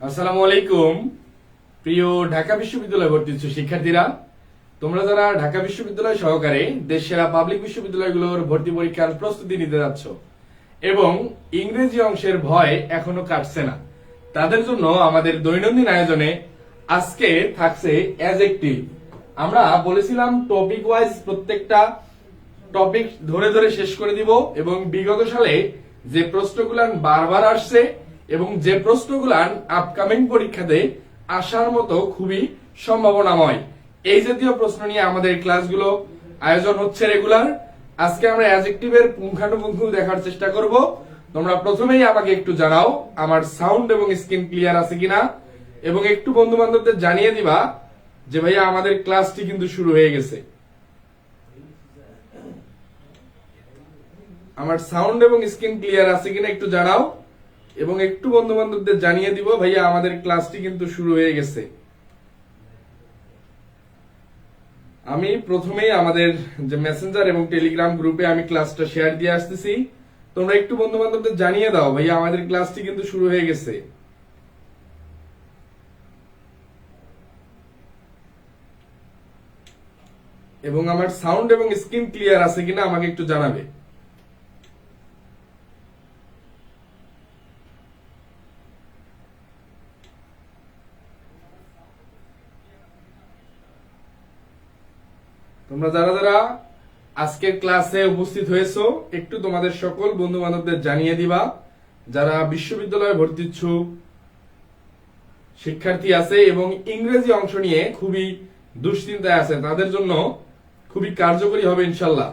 আসসালামু আলাইকুম। প্রিয় ঢাকা বিশ্ববিদ্যালয় ভর্তি ইচ্ছুক শিক্ষার্থীরা, তোমরা যারা ঢাকা বিশ্ববিদ্যালয় সহকারে দেশ সেরা পাবলিক বিশ্ববিদ্যালয়গুলোর ভর্তি পরীক্ষার প্রস্তুতি নিতে যাচ্ছ এবং ইংরেজি অংশের ভয় এখনো কাটছে না, তাদের জন্য আমাদের দৈনন্দিন আয়োজনে আজকে থাকছে অ্যাডজেক্টিভ। আমরা বলেছিলাম টপিক ওয়াইজ প্রত্যেকটা টপিক ধরে ধরে শেষ করে দিব এবং বিগত সালে যে প্রশ্নগুলান বারবার আসছে এবং যে প্রশ্নগুলান আপকামিং পরীক্ষাতে আসার মতো খুবই সম্ভাবনাময়, এই জাতীয় প্রশ্ন নিয়ে আমাদের ক্লাসগুলো আয়োজন হচ্ছে রেগুলার। আজকে আমরা অ্যাডজেক্টিভের পুঙ্খানুপুঙ্খ দেখার চেষ্টা করব। তোমরা প্রথমেই আমাকে একটু জানাও আমার সাউন্ড এবং স্ক্রিন ক্লিয়ার আছে কিনা, এবং একটু বন্ধু বান্ধবদের জানিয়ে দিবা যে ভাইয়া আমাদের ক্লাসটি কিন্তু শুরু হয়ে গেছে। আমার সাউন্ড এবং স্ক্রিন ক্লিয়ার আছে কিনা একটু জানাও, এবং একটু বন্ধু বান্ধবদের জানিয়ে দিব ভাইয়া আমাদের ক্লাসটি কিন্তু শুরু হয়ে গেছে। আমি প্রথমেই আমাদের যে মেসেঞ্জার এবং টেলিগ্রাম গ্রুপে আমি ক্লাসটা শেয়ার দিয়ে আসতেছি, তোমরা একটু বন্ধু বান্ধবদের জানিয়ে দাও ভাইয়া আমাদের ক্লাসটি কিন্তু শুরু হয়ে গেছে। এবং আমার সাউন্ড এবং স্ক্রিন ক্লিয়ার আছে কিনা আমাকে একটু জানাবে। তোমরা যারা যারা আজকের ক্লাসে উপস্থিত হয়েছো একটু তোমাদের সকল বন্ধু বান্ধবদের জানিয়ে দিবা। যারা বিশ্ববিদ্যালয়ে ভর্তি ইচ্ছুক শিক্ষার্থী আছে এবং ইংরেজি অংশ নিয়ে খুবই দুশ্চিন্তায় আছে, তাদের জন্য খুবই কার্যকরী হবে ইনশাল্লাহ।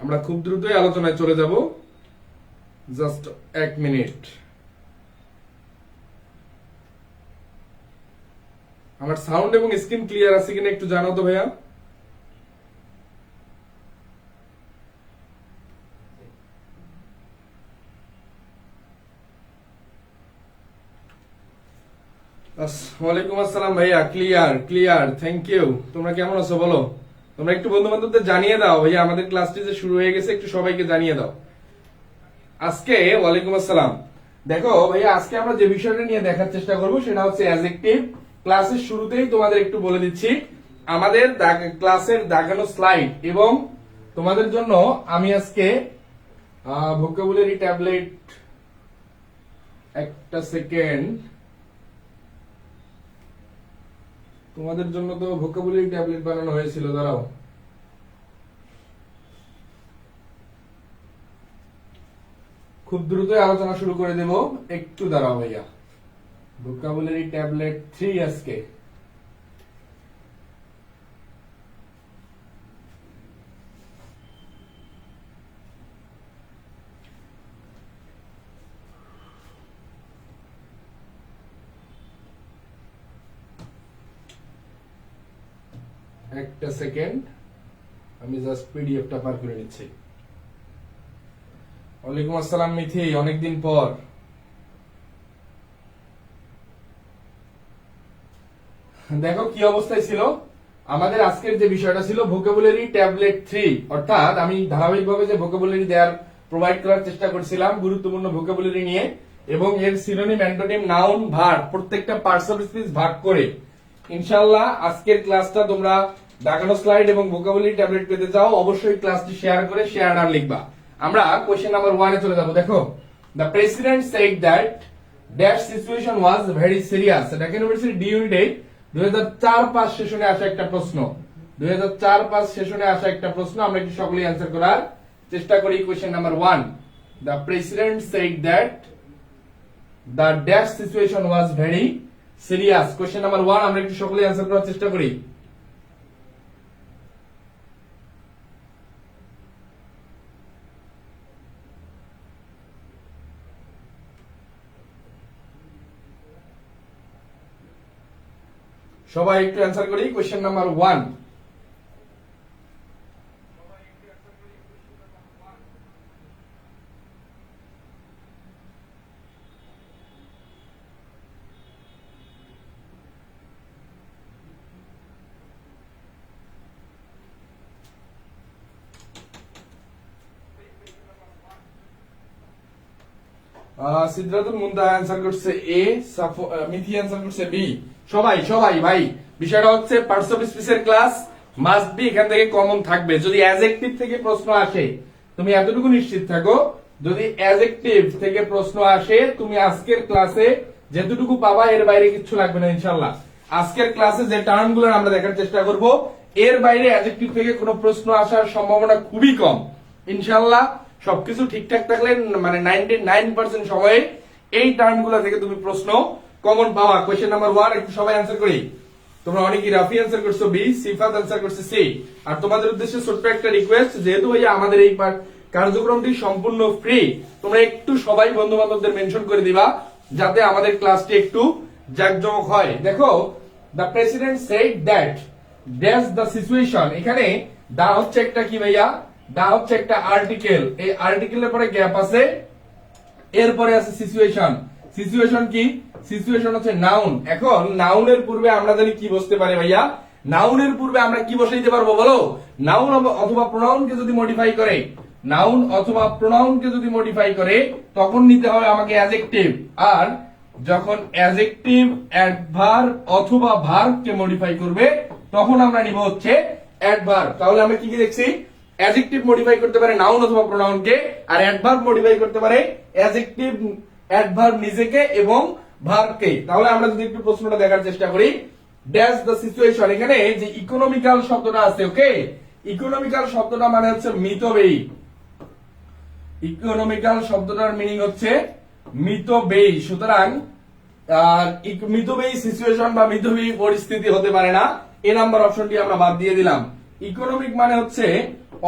আমরা খুব দ্রুতই আলোচনায় চলে যাব। Just 1 minute. আমার সাউন্ড এবং স্ক্রিন ক্লিয়ার আছে কিনা একটু জানাও তো ভাইয়া। ওয়ালাইকুম আসসালাম ভাইয়া, ক্লিয়ার ক্লিয়ার, থ্যাংক ইউ। তোমরা কেমন আছো বলো। তোমরা একটু বন্ধু বান্ধবদের জানিয়ে দাও ভাইয়া আমাদের ক্লাসটি যে শুরু হয়ে গেছে, একটু সবাইকে জানিয়ে দাও আজকে। ওয়ালাইকুম আসসালাম। দেখো ভাইয়া আজকে আমরা যে বিষয়টা নিয়ে দেখার চেষ্টা করব সেটা হচ্ছে অ্যাডজেক্টিভ। ক্লাসের শুরুতেই তোমাদের একটু বলে দিচ্ছি আমাদের ক্লাসের দাগানো স্লাইড, এবং তোমাদের জন্য আমি আজকে ভোকাবুলারি ট্যাবলেট, একটা সেকেন্ড, তোমাদের জন্য তো ভোকাবুলারি ট্যাবলেট বানানো হয়েছিল, দাঁড়াও। খুব দ্রুতই আলোচনা শুরু করে দেব, একটু দাঁড়াও ভাইয়া। ভোকাবুলারি ট্যাবলেট 3 আজকে। একটা সেকেন্ড, আমি জাস্ট পিডিএফটা পার করে নিচ্ছি। ওয়ালাইকুম আসসালাম মিথি, অনেকদিন পর। দেখো কি অবস্থায় ছিল আমাদের আজকের যে বিষয়টা ছিল ভোকাবুলারি ট্যাবলেট 3, অর্থাৎ আমি ধারাবাহিকভাবে যে ভোকাবুলারি দেওয়ার প্রোভাইড করার চেষ্টা করছিলাম গুরুত্বপূর্ণ ভোকাবুলারি নিয়ে, এবং এর সিনোনিম, অ্যান্টোনিম, নাউন, ভার্ব প্রত্যেকটা পার্টস অফ স্পিচ ভাগ করে ইনশাআল্লাহ আজকের ক্লাসটা তোমরা দাগানো স্লাইড এবং ভোকাবুলারি ট্যাবলেট পেতে চাও, অবশ্যই ক্লাসটি শেয়ার করে শেয়ার আর লিখবা। আমরা কোশ্চেন নাম্বার 1 এ চলে যাব। দেখো, the president said that that situation was very serious. Dhaka university de ইউনিটে 2004-05 সেশনে আসা একটা প্রশ্ন, 2004-05 সেশনে আসা একটা প্রশ্ন। আমরা একটু সকলেই অ্যান্সার করার চেষ্টা করি। Question number 1, the president said that the dash situation was very serious. Question number 1 আমরা একটু সকলেই অ্যান্সার করার চেষ্টা করি। সবাই একটু অ্যান্সার করি কোশ্চেন নাম্বার 1। সিদ্ধাতুল মুনতাহা অ্যানসার করছে এ, মিথি অ্যানসার করছে বি। সবাই সবাই ভাই, বিষয়টা হচ্ছে পার্টস অফ স্পিচের ক্লাস, মাস্ট বি এখান থেকে কমন থাকবে। যদি অ্যাডজেক্টিভ থেকে প্রশ্ন আসে তুমি এতটুকু নিশ্চিত থাকো, যদি অ্যাডজেক্টিভ থেকে প্রশ্ন আসে তুমি আজকের ক্লাসে যেতটুকু পাবা এর বাইরে কিছু লাগবে না ইনশাআল্লাহ। আজকের ক্লাসে যে টার্মগুলো আমরা দেখার চেষ্টা করব এর বাইরে অ্যাডজেক্টিভ থেকে কোনো প্রশ্ন আসার সম্ভাবনা খুবই কম ইনশাআল্লাহ। সবকিছু ঠিকঠাক থাকলে মানে 99% সময়ে এই টার্মগুলো থেকে তুমি প্রশ্ন কমন পাওয়া। কোশ্চেন নাম্বার 1 একটু সবাই অ্যানসার করি। তোমরা অনেকেই রাফি অ্যানসার করছো বি, সিফাত অ্যানসার করছে সি। আর তোমাদের উদ্দেশ্যে ছোট্ট একটা রিকোয়েস্ট, যেহেতু ভাইয়া আমাদের এই কার্যক্রমটি সম্পূর্ণ ফ্রি, তোমরা একটু সবাই বন্ধু বান্ধবদের মেনশন করে দিবা যাতে আমাদের ক্লাসটি একটু জাঁকজমক হয়। দেখো, the president said that that's the situation. এখানে দা হচ্ছে একটা কি ভাইয়া, দা হচ্ছে একটা আর্টিকেল, এই আর্টিকেলের পরে গ্যাপ আছে, এরপরে আছে সিচুয়েশন। সিচুয়েশন কি? সিচুয়েশন হচ্ছে নাউন। এখন নাউনের পূর্বে আমরা জানি কি বসতে পারে ভাইয়া, নাউনের পূর্বে আমরা কি বসাইতে পারবো বলো? নাউন অথবা প্রোনাউনকে যদি মডিফাই করে, নাউন অথবা প্রোনাউনকে যদি মডিফাই করে তখন নিতে হবে আমাকে অ্যাডজেক্টিভ। আর যখন অ্যাডজেক্টিভ অ্যাডভার্ব অথবা ভার্বকে মডিফাই করবে তখন আমরা নিব হচ্ছে অ্যাডভার্ব। তাহলে আমরা কি কি দেখছি? অ্যাডজেক্টিভ মডিফাই করতে পারে নাউন অথবা প্রোনাউনকে, আর অ্যাডভার্ব মডিফাই করতে পারে অ্যাডজেক্টিভ অ্যাডভার্ব নিজেকে এবং ভার্বকে। তাহলে আমরা যদি একটু প্রশ্নটা দেখার চেষ্টা করি, দ্যাটস দ্য সিচুয়েশন, এখানে যে ইকোনমিক্যাল শব্দটা আছে, ওকে, ইকোনমিক্যাল শব্দটা মানে হচ্ছে মিতব্যয়ী। ইকোনমিক্যাল শব্দটার মিনিং হচ্ছে মিতব্যয়ী। সুতরাং মিতব্যয়ী সিচুয়েশন বা মিতব্যয়ী পরিস্থিতি হতে পারে না, এ নাম্বার অপশনটি আমরা বাদ দিয়ে দিলাম। ইকোনমিক মানে হচ্ছে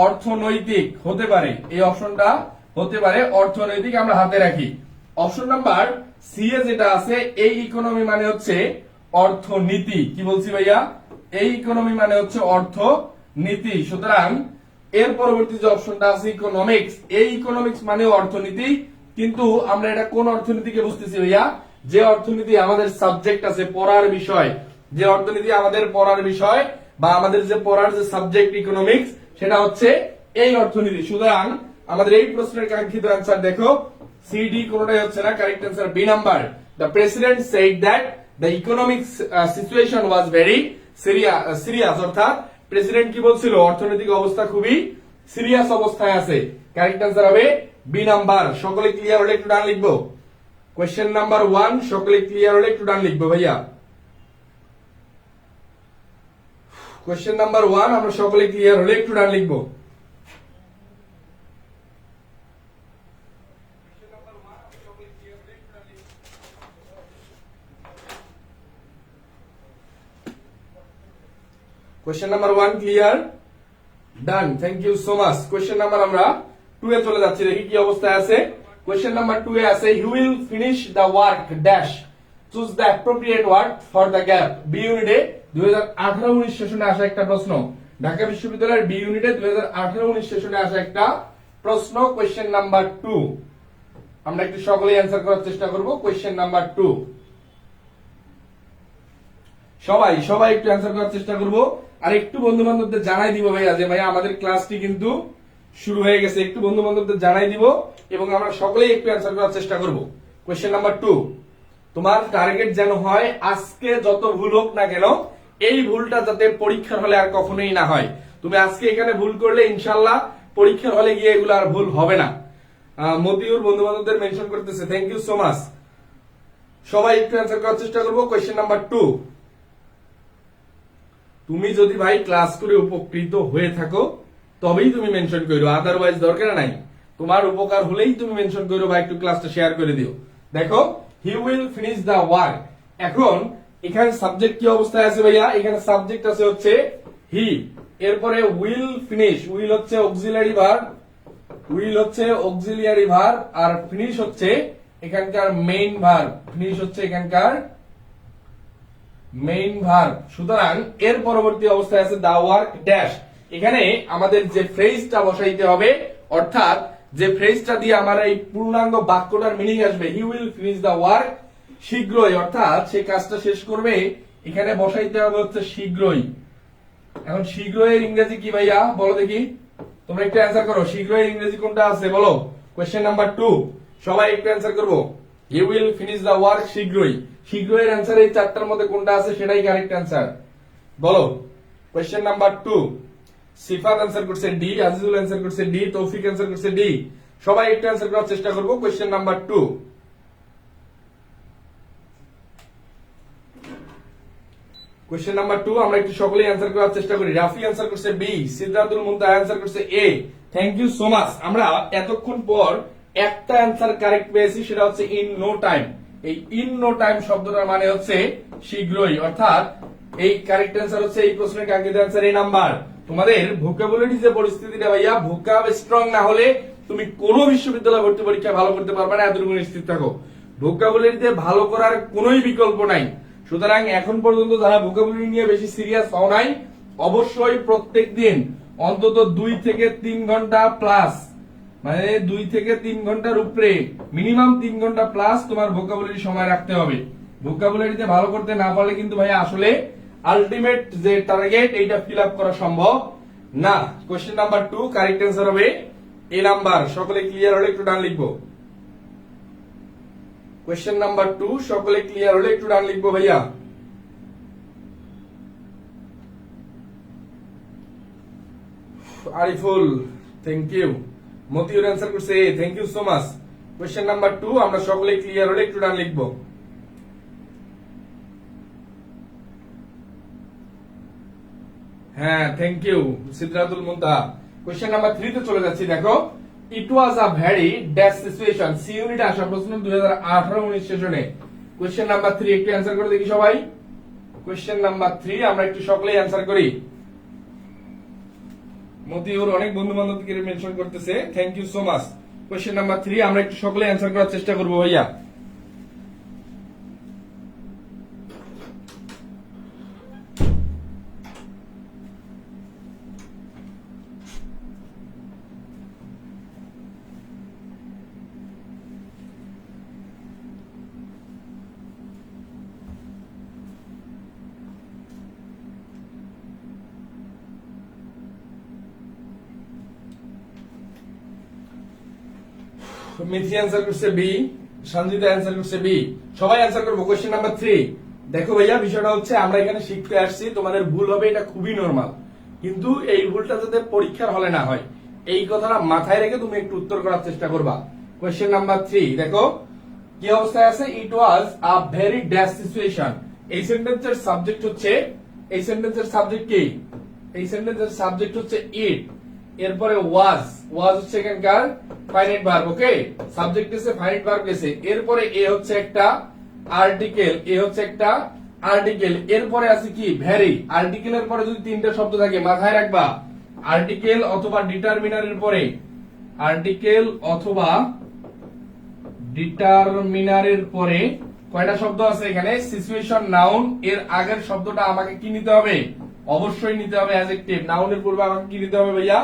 অর্থনৈতিক, হতে পারে এই অপশনটা হতে পারে অর্থনৈতিক, আমরা হাতে রাখি। অপশন নাম্বার সি এ যেটা আছে, এই ইকোনমি মানে হচ্ছে অর্থনীতি। কি বলছি ভাইয়া? এই ইকোনমি মানে হচ্ছে অর্থনীতি। সুতরাং এর পরবর্তী যে অপশনটা আছে ইকোনমিক্স, এই ইকোনমিক্স মানে অর্থনীতি, কিন্তু আমরা এটা কোন অর্থনীতিকে বুঝতেছি ভাইয়া? যে অর্থনীতি আমাদের সাবজেক্ট আছে, পড়ার বিষয়, যে অর্থনীতি আমাদের পড়ার বিষয় বা আমাদের যে পড়ার যে সাবজেক্ট ইকোনমিক্স, সেটা হচ্ছে এই অর্থনীতি। সুতরাং আমাদের এই প্রশ্নের কাঙ্ক্ষিত অ্যান্সার দেখো, সিডি কোনটাই হচ্ছে না, correct answer B number. The president said that the economic situation was very serious, অর্থাৎ প্রেসিডেন্ট কি বলছিল? অর্থনৈতিক অবস্থা খুবই সিরিয়াস অবস্থায় আছে। কারেক্ট অ্যান্সার হবে বি নাম্বার। সকলে ক্লিয়ার হলে একটু ডান লিখবো। কোয়েশ্চেন নাম্বার 1 সকলে ক্লিয়ার হলে একটু ডান লিখবো ভাইয়া। কোয়েশ্চেন নাম্বার 1 আমরা সকলে ক্লিয়ার হলে একটু ডান লিখবো। Question number 1 clear, done, thank you so much. Question number আমরা 2 এ চলে যাচ্ছি, দেখি কি অবস্থায় আছে। কোয়েশ্চেন নাম্বার 2 এ আছে, he will finish the work dash, choose the appropriate word for the gap. B ইউনিটে 2018-19 সেশনে আসা একটা প্রশ্ন, ঢাকা বিশ্ববিদ্যালয়ের বি ইউনিটে 2018-19 সেশনে আসা একটা প্রশ্ন। কোয়েশ্চেন নাম্বার 2 আমরা একটু সকলেই অ্যান্সার করার চেষ্টা করব। কোয়েশ্চেন নাম্বার 2 সবাই সবাই একটু অ্যান্সার করার চেষ্টা করব। আর একটু বন্ধু বান্ধবদের জানাই দিব ভাইয়া যে ভাইয়া আমাদের ক্লাসটি কিন্তু শুরু হয়ে গেছে, একটু বন্ধু বান্ধবদের জানাই দিব এবং আমরা সকলেই একটু অ্যান্সার করার চেষ্টা করব। কোয়েশ্চেন নাম্বার 2, তোমার টার্গেট যেন হয় আজকে যত ভুল হোক না কেন এই ভুলটা যাতে পরীক্ষার হলে আর কখনোই না হয়। তুমি আজকে এখানে ভুল করলে ইনশাআল্লাহ পরীক্ষার হলে গিয়ে এগুলো আর ভুল হবে না। মতিউর বন্ধু বান্ধবদের মেনশন করতেছে, থ্যাংক ইউ সো মাচ। সবাই একটু অ্যান্সার করার চেষ্টা করব। কোয়েশ্চেন নাম্বার 2, তুমি যদি ভাই ক্লাস করে উপকৃত হয়ে থাকো তবেই তুমি মেনশন করো, আদারওয়াইজ দরকার নাই। তোমার উপকার হলেই তুমি মেনশন করো বা একটু ক্লাসটা শেয়ার করে দিও। দেখো, হি উইল ফিনিশ দ্য ওয়ার্ক, এখন এখানে সাবজেক্ট কি অবস্থায় আছে ভাইয়া? এখানে সাবজেক্ট আছে হচ্ছে হি, এরপরে উইল ফিনিশ, উইল হচ্ছে অক্সিলারি ভার্ব, উইল হচ্ছে অক্সিলিয়ারি ভার্ব, আর ফিনিশ হচ্ছে এখানকার মেইন ভার্ব, ফিনিশ হচ্ছে এখানকার মেইন ভার্ব। সুতরাং এর পরবর্তী অবস্থায় আছে দা ওয়ার্ক ড্যাশ, এখানে আমাদের যে ফ্রেজটা বসাইতে হবে, অর্থাৎ যে ফ্রেজটা দিয়ে আমার এই পূর্ণাঙ্গ বাক্যটার মিনিং আসবে, he will finish the work শীঘ্রই, অর্থাৎ সে কাজটা শেষ করবে, এখানে বসাইতে হবে হচ্ছে শীঘ্রই। এখন শীঘ্রই এর ইংরেজি কি ভাইয়া বলো দেখি, তোমরা একটু অ্যান্সার করো। শীঘ্রই এর ইংরেজি কোনটা আছে বলো? কোয়েশ্চেন নাম্বার 2, সবাই একটু অ্যান্সার করবো। You will finish the work শীঘ্রই। শীঘ্রই অ্যান্সার এই চারটার মধ্যে কোনটা আছে সেটাই কারেক্ট অ্যান্সার। বলো। কোয়েশ্চেন নাম্বার 2, সিফাত অ্যান্সার করছে ডি, আজিজুল অ্যান্সার করছে ডি, তৌফিক অ্যান্সার করছে ডি। সবাই একটু অ্যান্সার করার চেষ্টা করবো। কোয়েশ্চেন নাম্বার 2, কোয়েশ্চেন নাম্বার 2 আমরা একটু সকলেই অ্যান্সার করার চেষ্টা করি। রাফি অ্যান্সার করছে বি, সিদ্ধার্থুল মুনতাহা অ্যান্সার করছে A. Thank you so much. আমরা এতক্ষণ পর একটা অ্যান্সার কারেক্ট পেয়েছি, সেটা হচ্ছে ইন নো টাইম। এই ইন নো টাইম শব্দটার মানে হচ্ছে শীঘ্রই, অর্থাৎ এই কারেক্ট অ্যান্সার হচ্ছে এই প্রশ্নের কাঙ্ক্ষিত অ্যান্সার এই নাম্বার। তোমাদের ভোকাবুলারি যে পরিস্থিতিটা ভাইয়া, ভোকাব স্ট্রং না হলে তুমি কোন বিশ্ববিদ্যালয় ভর্তি পরীক্ষা ভালো করতে পারবে না, এতটুকু নিশ্চিত থাকো। ভোকাবুলারিতে ভালো করার কোনোই বিকল্প নাই। সুতরাং এখন পর্যন্ত যারা ভোকাবুলারি নিয়ে বেশি সিরিয়াস হও নাই, অবশ্যই প্রত্যেক দিন অন্তত 2 থেকে 3 ঘন্টা প্লাস, মানে 2 থেকে 3 ঘন্টার উপরে মিনিমাম 3 ঘন্টা প্লাস তোমার ভোকাবুলারি সময় রাখতে হবে। ভোকাবুলারিতে ভালো করতে না পারলে কিন্তু ভাই আসলে আলটিমেট যে টার্গেট এইটা ফিল আপ করা সম্ভব না। কোশ্চেন নাম্বার 2 কারেক্ট অ্যান্সার হবে এ নাম্বার। সকলে ক্লিয়ার হলে একটু ডান লিখবো। কোয়েশ্চেন নাম্বার 2 সকলে ক্লিয়ার হলে একটু ডান লিখবো ভাইয়া। Ariful thank you. Motiur answer করছে A, thank you so much. Question number 2 আমরা সকলে ক্লিয়ার হলে একটু ডান লিখবো। হ্যাঁ thank you Sidratul Muntaha. Question number 3 তে চলে যাচ্ছি। দেখো, it was a very dash situation. C unit আসা প্রশ্ন 2018-19 সেশনে। কোয়েশ্চেন নাম্বার 3 একটু অ্যান্সার করে দেখি সবাই। কোয়েশ্চেন নাম্বার 3 আমরা একটু সকলেই অ্যান্সার করি। মতিউর অনেক বন্ধু বান্ধবকে মেনশন করতেছে, thank you so much. Question number 3 আমরা একটু সকলেই অ্যান্সার করার চেষ্টা করবো ভাইয়া। মিথি অ্যান্সার করছে বি, সঞ্জিতা অ্যান্সার করছে বি। সবাই অ্যান্সার করবো। Question number 3। দেখো ভাইয়া, বিষয়টা হচ্ছে আমরা এখানে শিখতে আসছি, তোমাদের ভুল হবে এটা খুবই নরমাল, কিন্তু এই ভুলটা যাতে পরীক্ষার হলে না হয় এই কথাটা মাথায় রেখে তুমি একটু উত্তর করার চেষ্টা করবা। কোয়েশ্চেন নাম্বার 3 দেখো কি অবস্থায় আছে। ইট was a very dash situation. এই সেন্টেন্সের সাবজেক্ট হচ্ছে, এই সেন্টেন্সের সাবজেক্ট কি? এই সেন্টেন্সের সাবজেক্ট হচ্ছে ইট, এরপরে ওয়াজ, ওয়াজ হচ্ছে এখানকার ফাইনাইট ভার্ব। ওকে, সাবজেক্ট এসে ফাইনাইট ভার্ব এসে, এরপরে এ হচ্ছে একটা আর্টিকেল, এ হচ্ছে একটা আর্টিকেল, এরপরে আছে কি ভেরি। আর্টিকেলের পরে যদি তিনটা শব্দ থাকে মাথায় রাখবা, আর্টিকেল অথবা ডিটারমিনারের পরে, আর্টিকেল অথবা ডিটারমিনারের পরে কয়টা শব্দ আছে এখানে? সিচুয়েশন, নাউন, এর আগের শব্দটা আমাকে কি নিতে হবে? অবশ্যই নিতে হবে অ্যাডজেক্টিভ। নাউনের পূর্বে আমাকে কি নিতে হবে ভাইয়া?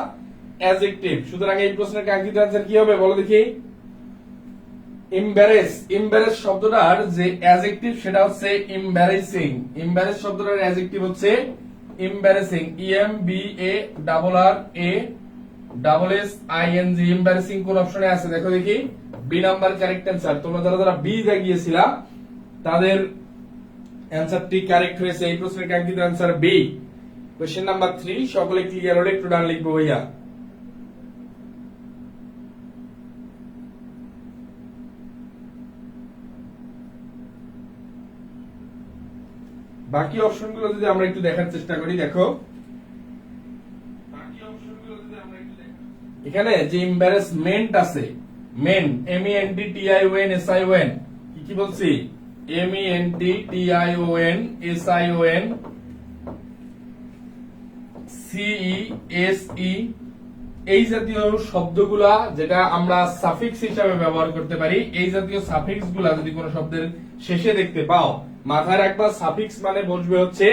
অ্যাডজেক্টিভ। সুতরাং এই প্রশ্নের কাঙ্ক্ষিত অ্যান্সার কি হবে বলো দেখি। এমবারেস। এমবারেস শব্দটার যে অ্যাডজেক্টিভ সেটা হচ্ছে এমবারেসিং। এমবারেস শব্দটার অ্যাডজেক্টিভ হচ্ছে এমবারেসিং। EMBARASSING। এমবারেসিং কোন অপশনে আছে দেখো দেখি। B number correct answer. তোমরা যারা যারা বি দেখিয়েছিলা তাদের অ্যান্সারটি কারেক্ট হয়েছে। এই প্রশ্নের কাঙ্ক্ষিত অ্যান্সার বি। কোশ্চেন নাম্বার 3 সকলে ক্লিয়ার হলে একটু ডান লিখবো ভাইয়া। বাকি অপশনগুলো যদি আমরা একটু দেখার চেষ্টা করি, দেখো এখানে যে এমবারেসমেন্ট আছে, মেন, MENTTION কি বলছি? MENTTION CESE এই জাতীয় শব্দগুলা যেটা আমরা সাফিক্স হিসাবে ব্যবহার করতে পারি, এই জাতীয় সাফিক্স গুলা যদি কোনো শব্দের শেষে দেখতে পাও মাথায় রাখবা, সাফিক্স মানে বসবে হচ্ছে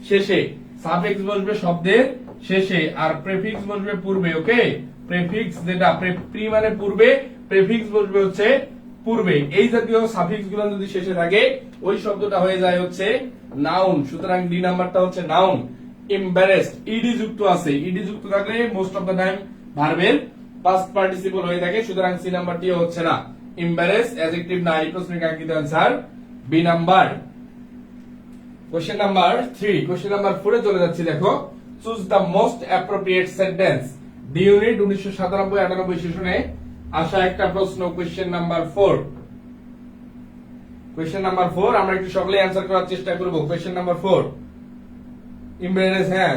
শেষে, সাফিক্স বসবে শব্দের শেষে আর প্রেফিক্স বসবে পূর্বে। ওকে, প্রেফিক্স যেটা প্রি মানে পূর্বে, প্রেফিক্স বসবে হচ্ছে পূর্বে। এই জাতীয় সাফিক্স গুলো যদি শেষে থাকে ওই শব্দটা হয়ে যায় হচ্ছে নাউন। সুতরাং ডি নাম্বারটা হচ্ছে নাউন। এমবারেসড, ইডি যুক্ত আছে, ইডি যুক্ত থাকলে মোস্ট অফ দ্য টাইম ভার্বের পাস্ট পার্টিসিপল হয়ে থাকে, সুতরাং সি নাম্বারটিও হচ্ছে না। এম্বারেস অ্যাডজেক্টিভ না, এই প্রশ্নের কাঙ্ক্ষিত answer B number. Question number 3, question number 4 এ চলে যাচ্ছি। দেখো, choose the most appropriate sentence. D unit 1997-98 সেশনে আসা একটা প্রশ্ন। কোশ্চেন নাম্বার 4, কোশ্চেন নাম্বার 4 আমরা একটু সকলে অ্যানসার করার চেষ্টা করব। Question number 4, embedded. হ্যাঁ,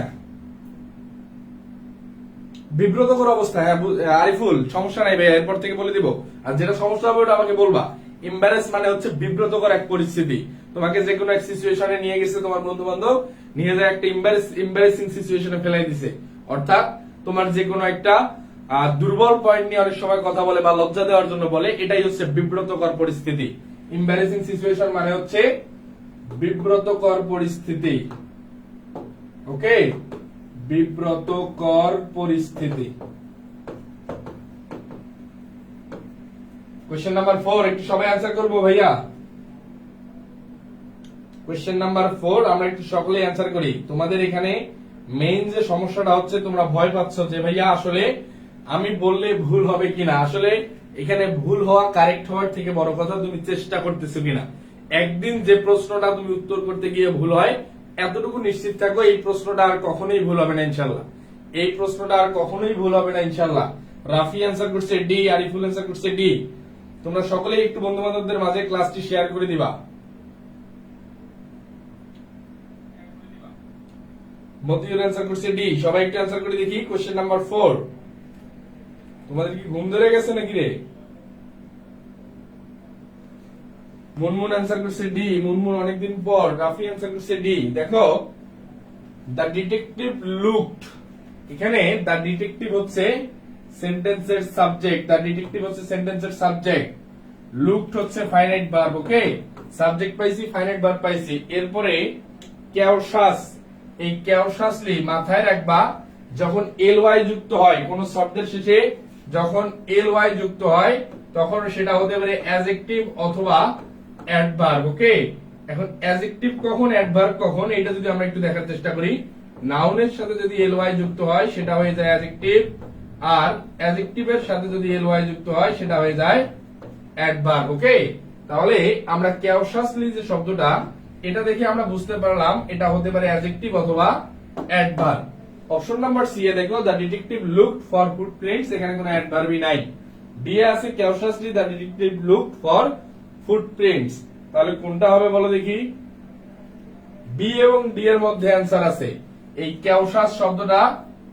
বিব্রতকর অবস্থা। হ্যাঁ আরিফুল, সমস্যা নাই ভাই, এরপর থেকে বলে দিব। আর যেটা সমস্যা হবে ওটা আমাকে বলবা। এম্বারেস মানে হচ্ছে বিব্রতকর এক পরিস্থিতি। তোমাকে যে কোনো এক সিচুয়েশনে নিয়ে গেছে তোমার বন্ধু বান্ধব, নিয়ে যায় একটা এম্বারেসিং সিচুয়েশনে ফেলাই দিছে। অর্থাৎ তোমার যে কোনো একটা দুর্বল পয়েন্ট নিয়ে অনেক সময় কথা বলে বা লজ্জা দেওয়ার জন্য বলে, এটাই হচ্ছে বিব্রতকর পরিস্থিতি। এম্বারেসিং সিচুয়েশন মানে হচ্ছে বিব্রতকর পরিস্থিতি। ওকে, বিব্রতকর পরিস্থিতি। কোশ্চেন নাম্বার 4 একটু সবাই অ্যানসার করবো ভাইয়া। কোশ্চেন নাম্বার 4 আমরা একটু সকলে অ্যানসার করি। তোমাদের এখানে মেইন যে সমস্যাটা হচ্ছে, তোমরা ভয় পাচ্ছ যে ভাইয়া আসলে আমি বললে ভুল হবে কিনা। আসলে এখানে ভুল হওয়া, কারেক্ট হওয়ার থেকে বড় কথা তুমি চেষ্টা করতেছো কিনা। একদিন যে প্রশ্নটা তুমি উত্তর করতে গিয়ে ভুল হয়, এতটুকু নিশ্চিত থাকো এই প্রশ্নটা আর কখনোই ভুল হবে না ইনশাল্লাহ। এই প্রশ্নটা আর কখনোই ভুল হবে না ইনশাল্লাহ। রাফি অ্যানসার করছে ডি, আরিফুল অ্যানসার করছে ডি। তোমরা সকলেই একটু বন্ধু বান্ধবদের মাঝে ক্লাসটি শেয়ার করে দিবা। মতিউর অ্যানসার করছে ডি। সবাই একটু অ্যানসার করে দেখি। কোশ্চেন নাম্বার 4, তোমাদের কি ঘুম ধরে গেছে নাকি রে? মুনমুন অ্যানসার করছে ডি। মুনমুন অনেকদিন পর। রাফি অ্যানসার করছে ডি। দেখো, দ্য ডিটেকটিভ লুকড, এখানে দ্য ডিটেকটিভ হচ্ছে সেন্টেন্সের সাবজেক্ট। দ্য ডিটেকটিভ হচ্ছে সেন্টেন্সের সাবজেক্ট, লুকড হচ্ছে ফাইনাইট ভার্ব। ওকে, সাবজেক্ট পাইছি, ফাইনাইট ভার্ব পাইছি। এরপরে ক্যাউসাস, এই ক্যাউসাসলি মাথায় রাখবা, যখন এল ওয়াই যুক্ত হয় কোন শব্দের শেষে, যখন এল ওয়াই যুক্ত হয় তখন সেটা হতে পারে অ্যাডজেক্টিভ অথবা অ্যাডভার্ব। ওকে, এখন অ্যাডজেক্টিভ কখন, অ্যাডভার্ব কখন, এটা যদি আমরা একটু দেখার চেষ্টা করি। নাউনের সাথে যদি এল ওয়াই যুক্ত হয় সেটা হয়ে যায় অ্যাডজেক্টিভ, আর অ্যাডজেক্টিভের সাথে যদি এল ওয়াই যুক্ত হয় সেটা হয়ে যায় অ্যাডভার্ব। ওকে, তাহলে আমরা ক্যাউসাসলি যে শব্দটা, এটা দেখে আমরা বুঝতে পারলাম এটা হতে পারে অ্যাডজেক্টিভ অথবা অ্যাডভার্ব। অপশন নাম্বার সি এ দেখো, the detective looked for footprints, এখানে কোনো অ্যাডভার্বই নাই। ডি এ আছে cautiously the detective looked for footprints. তাহলে কোনটা হবে বলো দেখি? বি এবং ডি এর মধ্যে অ্যান্সার আছে। এই ক্যাউসাস শব্দটা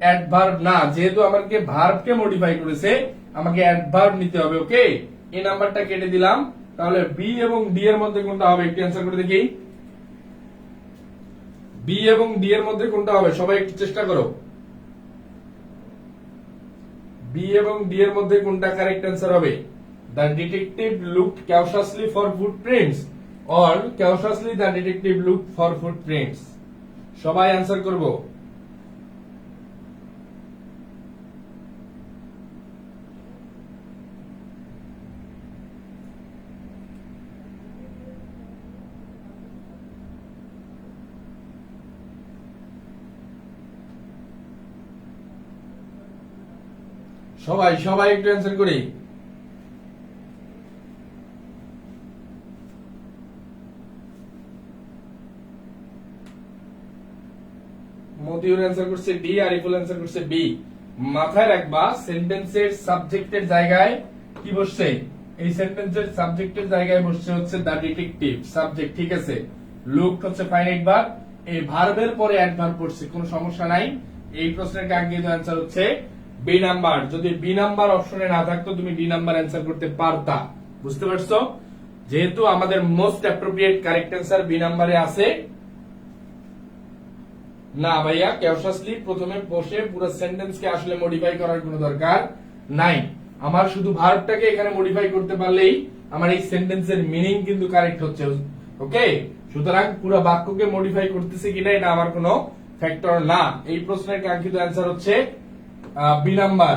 অ্যাডভার্ব না, যেহেতু আমাকে ভার্বকে মডিফাই করেছে, আমাকে অ্যাডভার্ব নিতে হবে। ওকে, এই নাম্বারটা কেটে দিলাম। তাহলে বি এবং ডি এর মধ্যে কোনটা হবে একটু অ্যান্সার করে দেখি। বি এবং ডি এর মধ্যে কোনটা হবে সবাই একটু চেষ্টা করো। বি এবং ডি এর মধ্যে কোনটা কারেক্ট অ্যান্সার হবে? The detective looked cautiously for footprints or cautiously the detective looked for footprints. সবাই অ্যান্সার করব। সবাই সবাই একটু অ্যান্সার করি। মতিউর অ্যান্সার করছে ডি, আরিফুল অ্যান্সার করছে বি। মাথায় রাখবা, সেন্টেন্সের সাবজেক্টের জায়গায় কি বসছে? এই সেন্টেন্সের সাবজেক্টের জায়গায় বসছে হচ্ছে দ্য ডিটেকটিভ সাবজেক্ট। ঠিক আছে, লুকড হচ্ছে ফাইনাইট ভার্ব, এই ভার্বের পরে অ্যাডভার্ব পড়ছে, কোনো সমস্যা নাই। এই প্রশ্নের কাঙ্ক্ষিত অ্যান্সার হচ্ছে বি নাম্বার। যদি বি নাম্বার অপশনে না থাকতো তুমি ডি নাম্বার অ্যান্সার করতে পারতা। বুঝতে পারছো? যেহেতু আমাদের most appropriate correct answer B নাম্বারে আছে। না ভাইয়া, ক্যাউসাসলি প্রথমে বসে পুরো সেন্টেন্সকে আসলে মডিফাই করার কোনো দরকার নাই। আমার শুধু ভার্বটাকে এখানে মডিফাই করতে পারলেই আমার এই সেন্টেন্সের মিনিং কিন্তু কারেক্ট হচ্ছে। ওকে, সুতরাং পুরো বাক্যকে মডিফাই করতেছে কিনা এটা আমার কোনো ফ্যাক্টর না। এই প্রশ্নের কাঙ্ক্ষিত অ্যান্সার হচ্ছে বি নাম্বার।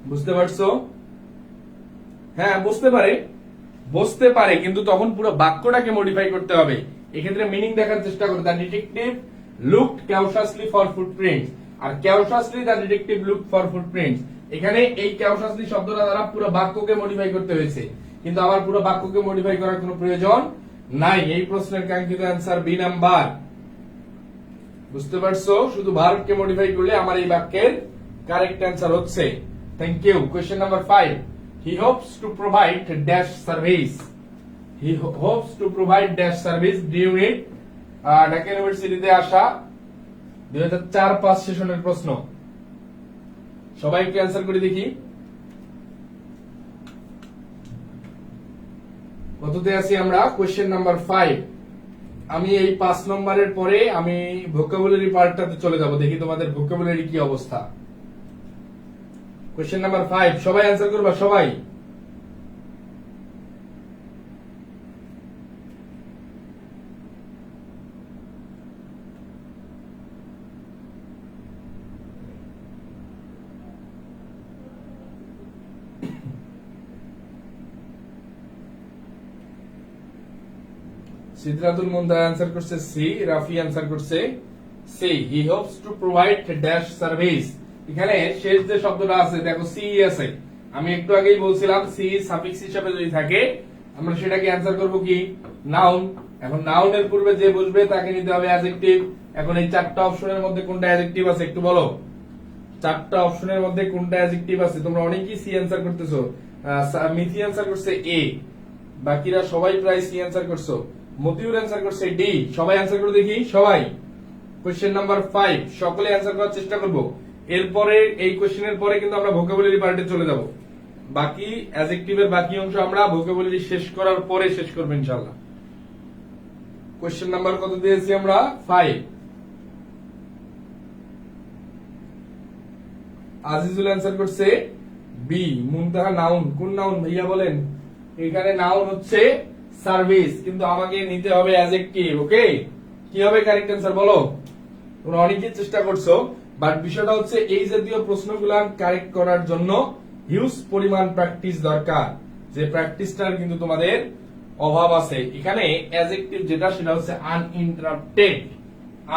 বুঝতে পারছো? হ্যাঁ, বুঝতে পারে কিন্তু তখন পুরো বাক্যটাকে মডিফাই করতে হবে। এক্ষেত্রে মিনিং দেখার চেষ্টা করো। The detective looked cautiously for footprints আর cautiously the detective looked for footprints, এখানে এই ক্যাউসাসলি শব্দটা দ্বারা পুরো বাক্যকে মডিফাই করতে হয়েছে, কিন্তু আমার পুরো বাক্যকে মডিফাই করার কোনো প্রয়োজন নাই। এই প্রশ্নের কাঙ্ক্ষিত অ্যান্সার বি নাম্বার। বুঝতে পারছো? শুধু ভার্বকে মডিফাই করলে আমার এই বাক্যের কারেক্ট অ্যান্সার হচ্ছে। Thank you. Question number 5, he hopes to provide dash service. He hopes to provide dash service during Dhaka ইউনিভার্সিটিতে আসা 2004-05 সেশনের প্রশ্ন। সবাই একটু অ্যান্সার করে দেখি কততে আছি আমরা। Question number 5। আমি এই 5 নম্বরের পরে আমি ভোকাবুলারি পার্টটাতে চলে যাব, দেখি তোমাদের ভোকাবুলারি কি অবস্থা। কোশ্চেন নাম্বার 5 সবাই অ্যান্সার করবা, সবাই। সিদ্ধাতুল মুনতাহা অ্যান্সার করছে সি, রাফি অ্যান্সার করছে C. He hopes to provide dash service. এখানে শেষ যে শব্দটা আছে দেখো সি আছে, আমি একটু আগেই বলছিলাম সি সাফিক্স হিসেবে যদি থাকে আমরা সেটাকে অ্যান্সার করব কি নাউন। এখন নাউনের পূর্বে যে বসবে তাকে নিতে হবে অ্যাডজেক্টিভ। এখন এই চারটা অপশনের মধ্যে কোনটা অ্যাডজেক্টিভ আছে একটু বলো। চারটা অপশনের মধ্যে কোনটা অ্যাডজেক্টিভ আছে? তোমরা অনেকেই সি অ্যান্সার করতেছো। মিথি অ্যান্সার করছে এ, বাকিরা সবাই প্রায় সি অ্যান্সার করছো। মতিউর অ্যান্সার করছে ডি। সবাই অ্যান্সার করে দেখি, সবাই। কোশ্চেন নাম্বার 5 সকলে অ্যান্সার করার চেষ্টা করব। এরপরে এই কোশ্চেনের পরে কিন্তু আমরা ভোকাবুলারি পার্টে চলে যাব। বাকি অ্যাডজেক্টিভের বাকি অংশ আমরা ভোকাবুলারি শেষ করার পরে শেষ করব ইনশাআল্লাহ। কোশ্চেন নাম্বার কত দিয়েছি আমরা? 5। আজিজুল অ্যান্সার করছে বি। মুনতাহা নাউন। কোন নাউন ভাইয়া বলেন? এখানে নাউন হচ্ছে সার্ভিস, কিন্তু আমাকে নিতে হবে অ্যাডজেক্টিভ। ওকে, কি হবে কারেক্ট অ্যান্সার বলো? তোমরা অনেকেই চেষ্টা করছো, বাট বিষয়টা হচ্ছে এই জাতীয় প্রশ্নগুলা কারেক্ট করার জন্য হিউজ পরিমাণ প্র্যাকটিস দরকার, যে প্র্যাকটিসটার কিন্তু তোমাদের অভাব আছে। এখানে অ্যাডজেক্টিভ যেটা সেটা হচ্ছে আনইন্টারাপ্টেড।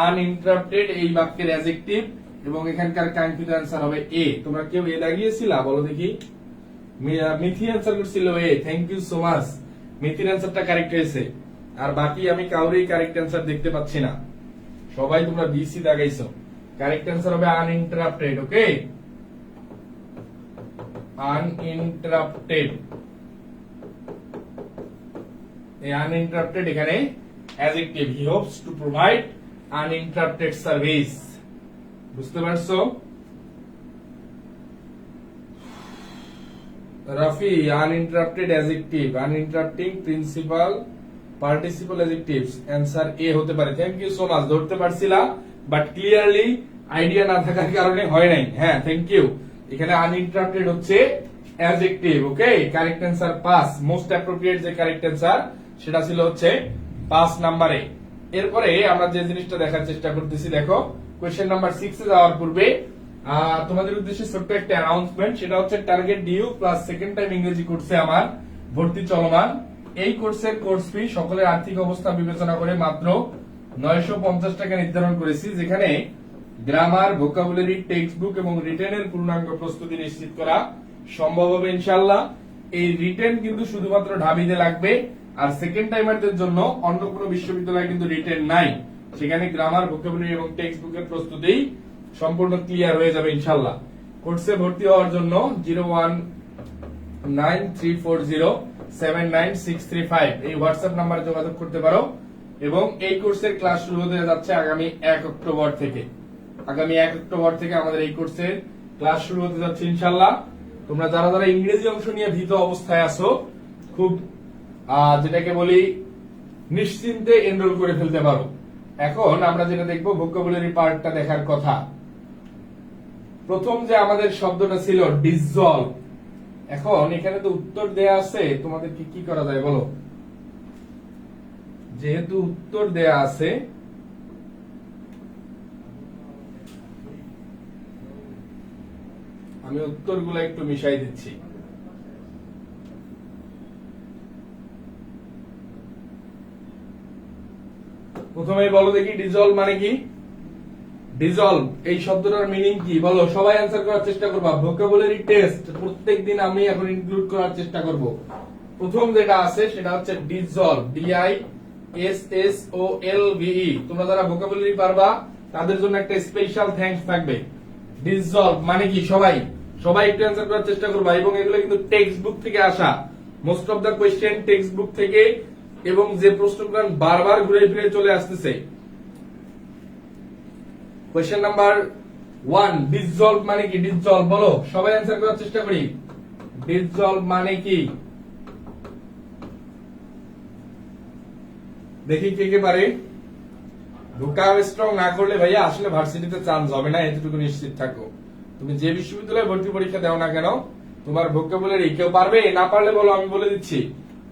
আনইন্টারাপ্টেড এই বাক্যের অ্যাডজেক্টিভ, এবং এখানকার কাঙ্ক্ষিত অ্যান্সার হবে এ। তোমরা কেউ এ লাগিয়েছিলা বলো দেখি? মিথি অ্যান্সার করছিল A. Thank you so much. মিথির অ্যান্সারটা কারেক্ট হয়েছে, আর বাকি আমি কাউরেই কারেক্ট অ্যান্সার দেখতে পাচ্ছি না। সবাই তোমরা বিসি দাগাইছো। কারেক্ট অ্যান্সার হবে আনইন্টারাপ্টেড। Okay, uninterrupted. এই আনইন্টারাপ্টেড এখানে adjective. He hopes to provide uninterrupted service. বুঝতে পারছো? Rafi uninterrupted adjective, uninterrupting principal participle adjectives. Answer A হতে পারে। Thank you so much. ধরতে পারছিলা, বাট ক্লিয়ারলি আইডিয়া না থাকার কারণে হয় নাই। হ্যাঁ, থ্যাংক ইউ। এখানে আনইন্টারাপ্টেড হচ্ছে অ্যাডজেক্টিভ। ওকে, কারেক্ট অ্যান্সার 5। মোস্ট অ্যাপ্রোপ্রিয়েট যে কারেক্ট অ্যান্সার সেটা ছিল হচ্ছে 5 নম্বরে। এরপরে আমরা যে জিনিসটা দেখার চেষ্টা করতেছি, দেখো কোয়েশ্চেন নাম্বার 6 এ যাওয়ার পূর্বে তোমাদের উদ্দেশ্যে ছোট্ট একটা অ্যানাউন্সমেন্ট। সেটা হচ্ছে target due plus second time ইংরেজি কোর্সে আমার ভর্তি চলমান। এই কোর্সের কোর্স ফি সকলের আর্থিক অবস্থা বিবেচনা করে মাত্র 950 টাকা নির্ধারণ করেছি, যেখানে গ্রামার, ভোকাবুলারি, টেক্সট বুক এবং রিটেনের পূর্ণাঙ্গ প্রস্তুতি নিশ্চিত করা সম্ভব হবে ইনশাআল্লাহ। এই রিটেন কিন্তু শুধুমাত্র ঢাবিতে লাগবে, আর সেকেন্ড টাইমারদের জন্য অন্য কোনো বিশ্ববিদ্যালয়ে কিন্তু রিটেন নাই। সেখানে গ্রামার, ভোকাবুলারি এবং টেক্সট বুকের প্রস্তুতি সম্পূর্ণ ক্লিয়ার হয়ে যাবে ইনশাআল্লাহ। কোর্সে ভর্তি হওয়ার জন্য 0193407965 এই হোয়াটসঅ্যাপ নাম্বারে যোগাযোগ করতে পারো। এবং এই কোর্সের ক্লাস শুরু হতে যাচ্ছে আগামী 1 অক্টোবর থেকে। আগামী 1 অক্টোবর থেকে আমাদের এই কোর্সের ক্লাস শুরু হতে যাচ্ছে ইনশাআল্লাহ। তোমরা যারা যারা ইংরেজি অংশ নিয়ে ভীত অবস্থায় আছো, খুব যেটাকে বলি নিশ্চিন্তে এনরোল করে ফেলতে পারো। এখন আমরা যেটা দেখবো ভোকাবুলারি পার্টটা দেখার কথা। প্রথম যে আমাদের শব্দটা ছিল ডিসলভ। এখন এখানে তো উত্তর দেয়া আছে, তোমাদের কি করা যায় বলো? যেহেতু উত্তর দেয়া আছে, আমি উত্তরগুলো একটু মিশাই দিচ্ছি। প্রথমেই বলো দেখি ডিসলভ মানে কি? ডিজলভ এই শব্দটার মিনিং কি বলো, সবাই অ্যান্সার করার চেষ্টা করবা। ভোকাবুলারি টেস্ট প্রত্যেকদিন আমি এখন ইনক্লুড করার চেষ্টা করব। প্রথম যেটা আছে সেটা হচ্ছে ডিজলভ, DISSOLVE। তোমরা যারা ভোকাবুলারি পারবা তাদের জন্য একটা স্পেশাল থ্যাঙ্কস থাকবে। ডিজলভ মানে কি সবাই সবাই একটু অ্যান্সার করার চেষ্টা করবা। এবং এগুলো কিন্তু টেক্সট বুক থেকে আসা, most of the question textbook থেকে, এবং যে প্রশ্নগুলো বারবার ঘুরে ফিরে চলে আসতেছে। কোয়েশ্চেন নাম্বার 1, ডিজলভ মানে কি? ডিজলভ বলো, সবাই অ্যান্সার করার চেষ্টা করি। ডিজলভ মানে কি? দেখি কে কে পারে। ভোকাব স্ট্রং না করলে ভাইয়া আসলে ভার্সিটিতে চান্স হবে না, এতটুকু নিশ্চিত থাকো। তুমি যে বিশ্ববিদ্যালয়ে ভর্তি পরীক্ষা দাও না কেন, তোমার ভোকাবুলারি কেউ পারবে, না পারলে বলো, আমি বলে দিচ্ছি।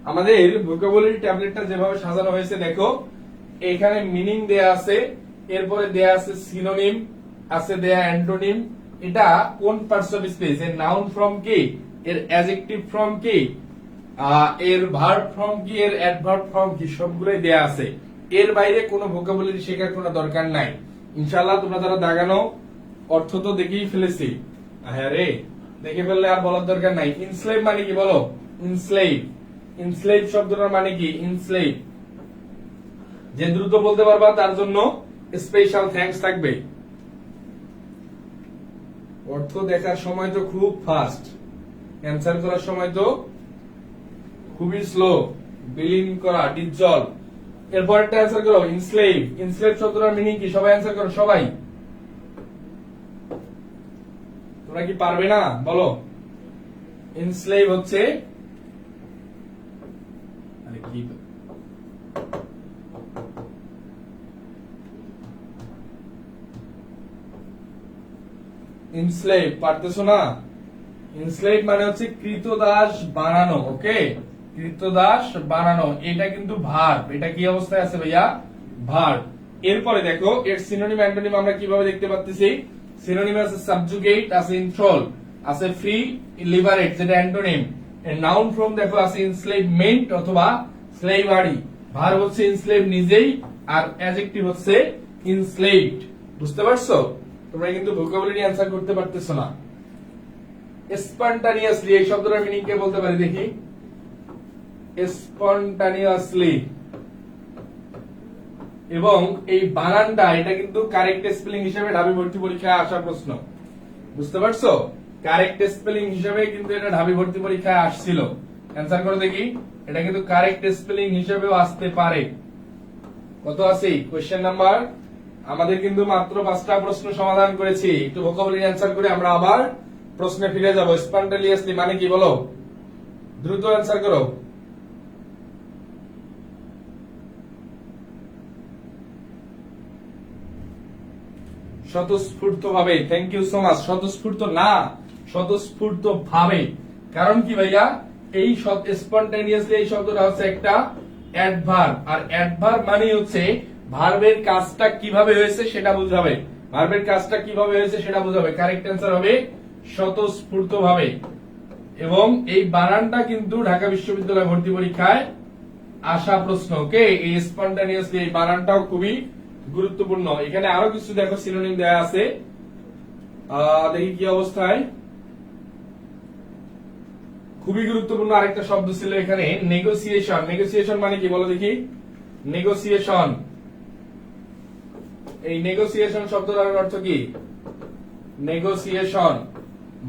আমাদের ভোকাবুলারি ট্যাবলেটটা যেভাবে সাজানো হয়েছে দেখো, এখানে মিনিং দেয়া আছে, এরপরে দেয়া আছে সিনোনিম, আছে দেয়া অ্যান্টোনিম। এটা কোন পার্টস অফ স্পিচ, এর নাউন ফর্ম কি, এর অ্যাডজেক্টিভ ফর্ম কি, এর ভার্ব ফর্ম কি, এর অ্যাডভার্ব ফর্ম কি, সবগুলোই দেয়া আছে। এর বাইরে কোনো ভোকাবুলারি শেখার কোনো দরকার নাই। ইনশাআল্লাহ তোমরা যারা দাগানো অর্থ তো দেখেই ফেলেছি। হ্যাঁ রে, দেখে ফেললে আর বলার দরকার নাই। ইনস্লেভ মানে কি বলো, ইনস্লেভ। ইনস্লেভ শব্দটার মানে কি, ইনস্লেভ। যে দ্রুত বলতে পারবা তার জন্য স্পেশাল থ্যাঙ্কস থাকবে। অর্থ দেখার সময় তো খুব ফাস্ট, অ্যান্সার করার সময় তো খুবই স্লো। বিলীন করা, ডিজলভ। এরপর একটা অ্যান্সার করো, ইনস্লেভ। ইনস্লেভ শব্দটার মিনিং কি, সবাই অ্যান্সার করো, সবাই। তোমরা কি পারবে না বলো? ইনস্লেভ হচ্ছে কি, ইনস্লেভ পারতেছো না? ইনস্লেভ মানে হচ্ছে কৃতদাস বানানো। ওকে, কৃতদাস বানানো, এটা কিন্তু ভার্ব। এটা কি অবস্থায় আছে ভাইয়া, ভার্ব। এরপরে দেখো এর সিনোনিম অ্যান্টোনিম আমরা কিভাবে দেখতে পাচ্ছি। সিনোনিম আছে সাবজুগেট, আছে ইনথ্রল, আছে ফ্রি, লিবারেট যেটা অ্যান্টোনিম। এর নাউন ফর্ম দেখো আছে ইনস্লেভমেন্ট অথবা স্লেভারি। ভার্ব হচ্ছে ইনস্লেভ নিজেই, আর অ্যাডজেক্টিভ হচ্ছে ইনস্লেভড। বুঝতে পারছো? তোমরা কিন্তু ভোকাবুলারি অ্যান্সার করতে পারতেছো না। স্পন্টানিয়াসলি এই শব্দটার মিনিং কে বলতে পারি দেখি। স্পন্টানিয়াসলি, এবং এই বানানটা এটা কিন্তু কারেক্ট স্পেলিং হিসেবে ঢাবি ভর্তি পরীক্ষায় আসা প্রশ্ন। বুঝতে পারছো? কারেক্ট স্পেলিং হিসেবে কিন্তু এটা ঢাবি ভর্তি পরীক্ষায় আসছিল। অ্যান্সার করে দেখি, এটা কিন্তু কারেক্ট স্পেলিং হিসেবেও আসতে পারে। কত আছে কোশ্চেন নাম্বার? আমাদের কিন্তু মাত্র 5টা প্রশ্ন সমাধান করেছি। একটু ভোকাবুলারি অ্যান্সার করে আমরা আবার প্রশ্নে ফিরে যাব। স্পন্টানিয়াসলি মানে কি বলো, দ্রুত অ্যান্সার করো। স্বতঃস্ফূর্ত ভাবে। Thank you so much. স্বতঃস্ফূর্ত না, স্বতঃস্ফূর্ত ভাবে। কারণ কি ভাইয়া, এই স্পন্টানিয়াসলি এই শব্দটা হচ্ছে একটা অ্যাডভার্ব, আর অ্যাডভার্ব মানে হচ্ছে ভার্বের কাজটা কিভাবে হয়েছে সেটা বোঝাবে। ভার্বের কাজটা কিভাবে হয়েছে সেটা বোঝাবে। কারেক্ট অ্যান্সার হবে স্বতঃস্ফূর্ত ভাবে। এবং এই বানানটা কিন্তু ঢাকা বিশ্ববিদ্যালয় ভর্তি পরীক্ষায় আসা প্রশ্ন। ওকে, এই স্পন্টানিয়াসলি এই বানানটাও খুবই গুরুত্বপূর্ণ। এখানে আরো কিছু দেখো সিনোনিম দেয়া আছে, দেখি কি অবস্থায়। খুবই গুরুত্বপূর্ণ আরেকটা শব্দ ছিল এখানে, নেগোসিয়েশন। নেগোসিয়েশন মানে কি বলো দেখি। নেগোসিয়েশন, এই নেগোসিয়েশন শব্দটার অর্থ কি? নেগোসিয়েশন।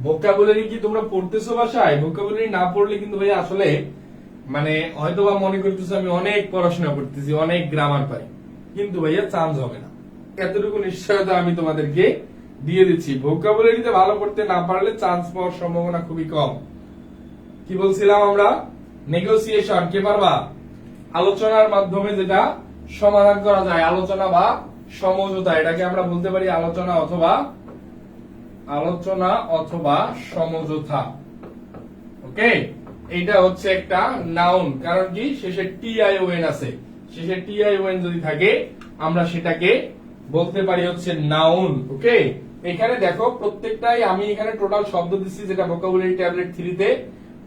ভোকাবুলারি কি তোমরা পড়তেছো বাসায়? ভোকাবুলারি না পড়লে কিন্তু ভাই আসলে মানে হয়তোবা মনে করতেছো আমি অনেক পড়াশোনা করতেছি, অনেক গ্রামার পাই, কিন্তু ভাইয়া চান্স হবে না। এতটুকু নিশ্চয়তা আমি তোমাদেরকে দিয়ে দিচ্ছি। ভোকাবুলারিতে ভালো পড়তে না পারলে চান্স পাওয়ার সম্ভাবনা খুবই কম। কি বলছিলাম আমরা? নেগোসিয়েশন কে পারবা? আলোচনার মাধ্যমে যেটা সমাধান করা যায়, আলোচনা বা সমঝোতা, এটাকে আমরা বলতে পারি আলোচনা অথবা সমঝোতা। ওকে, এইটা হচ্ছে একটা নাউন। কারণ কি, শেষে TION আছে। শেষে TION যদি থাকে আমরা সেটাকে বলতে পারি হচ্ছে নাউন। ওকে, এখানে দেখো প্রত্যেকটাই আমি এখানে টোটাল শব্দ দিচ্ছি, যেটা ভোকাবুলারি ট্যাবলেট 3 তে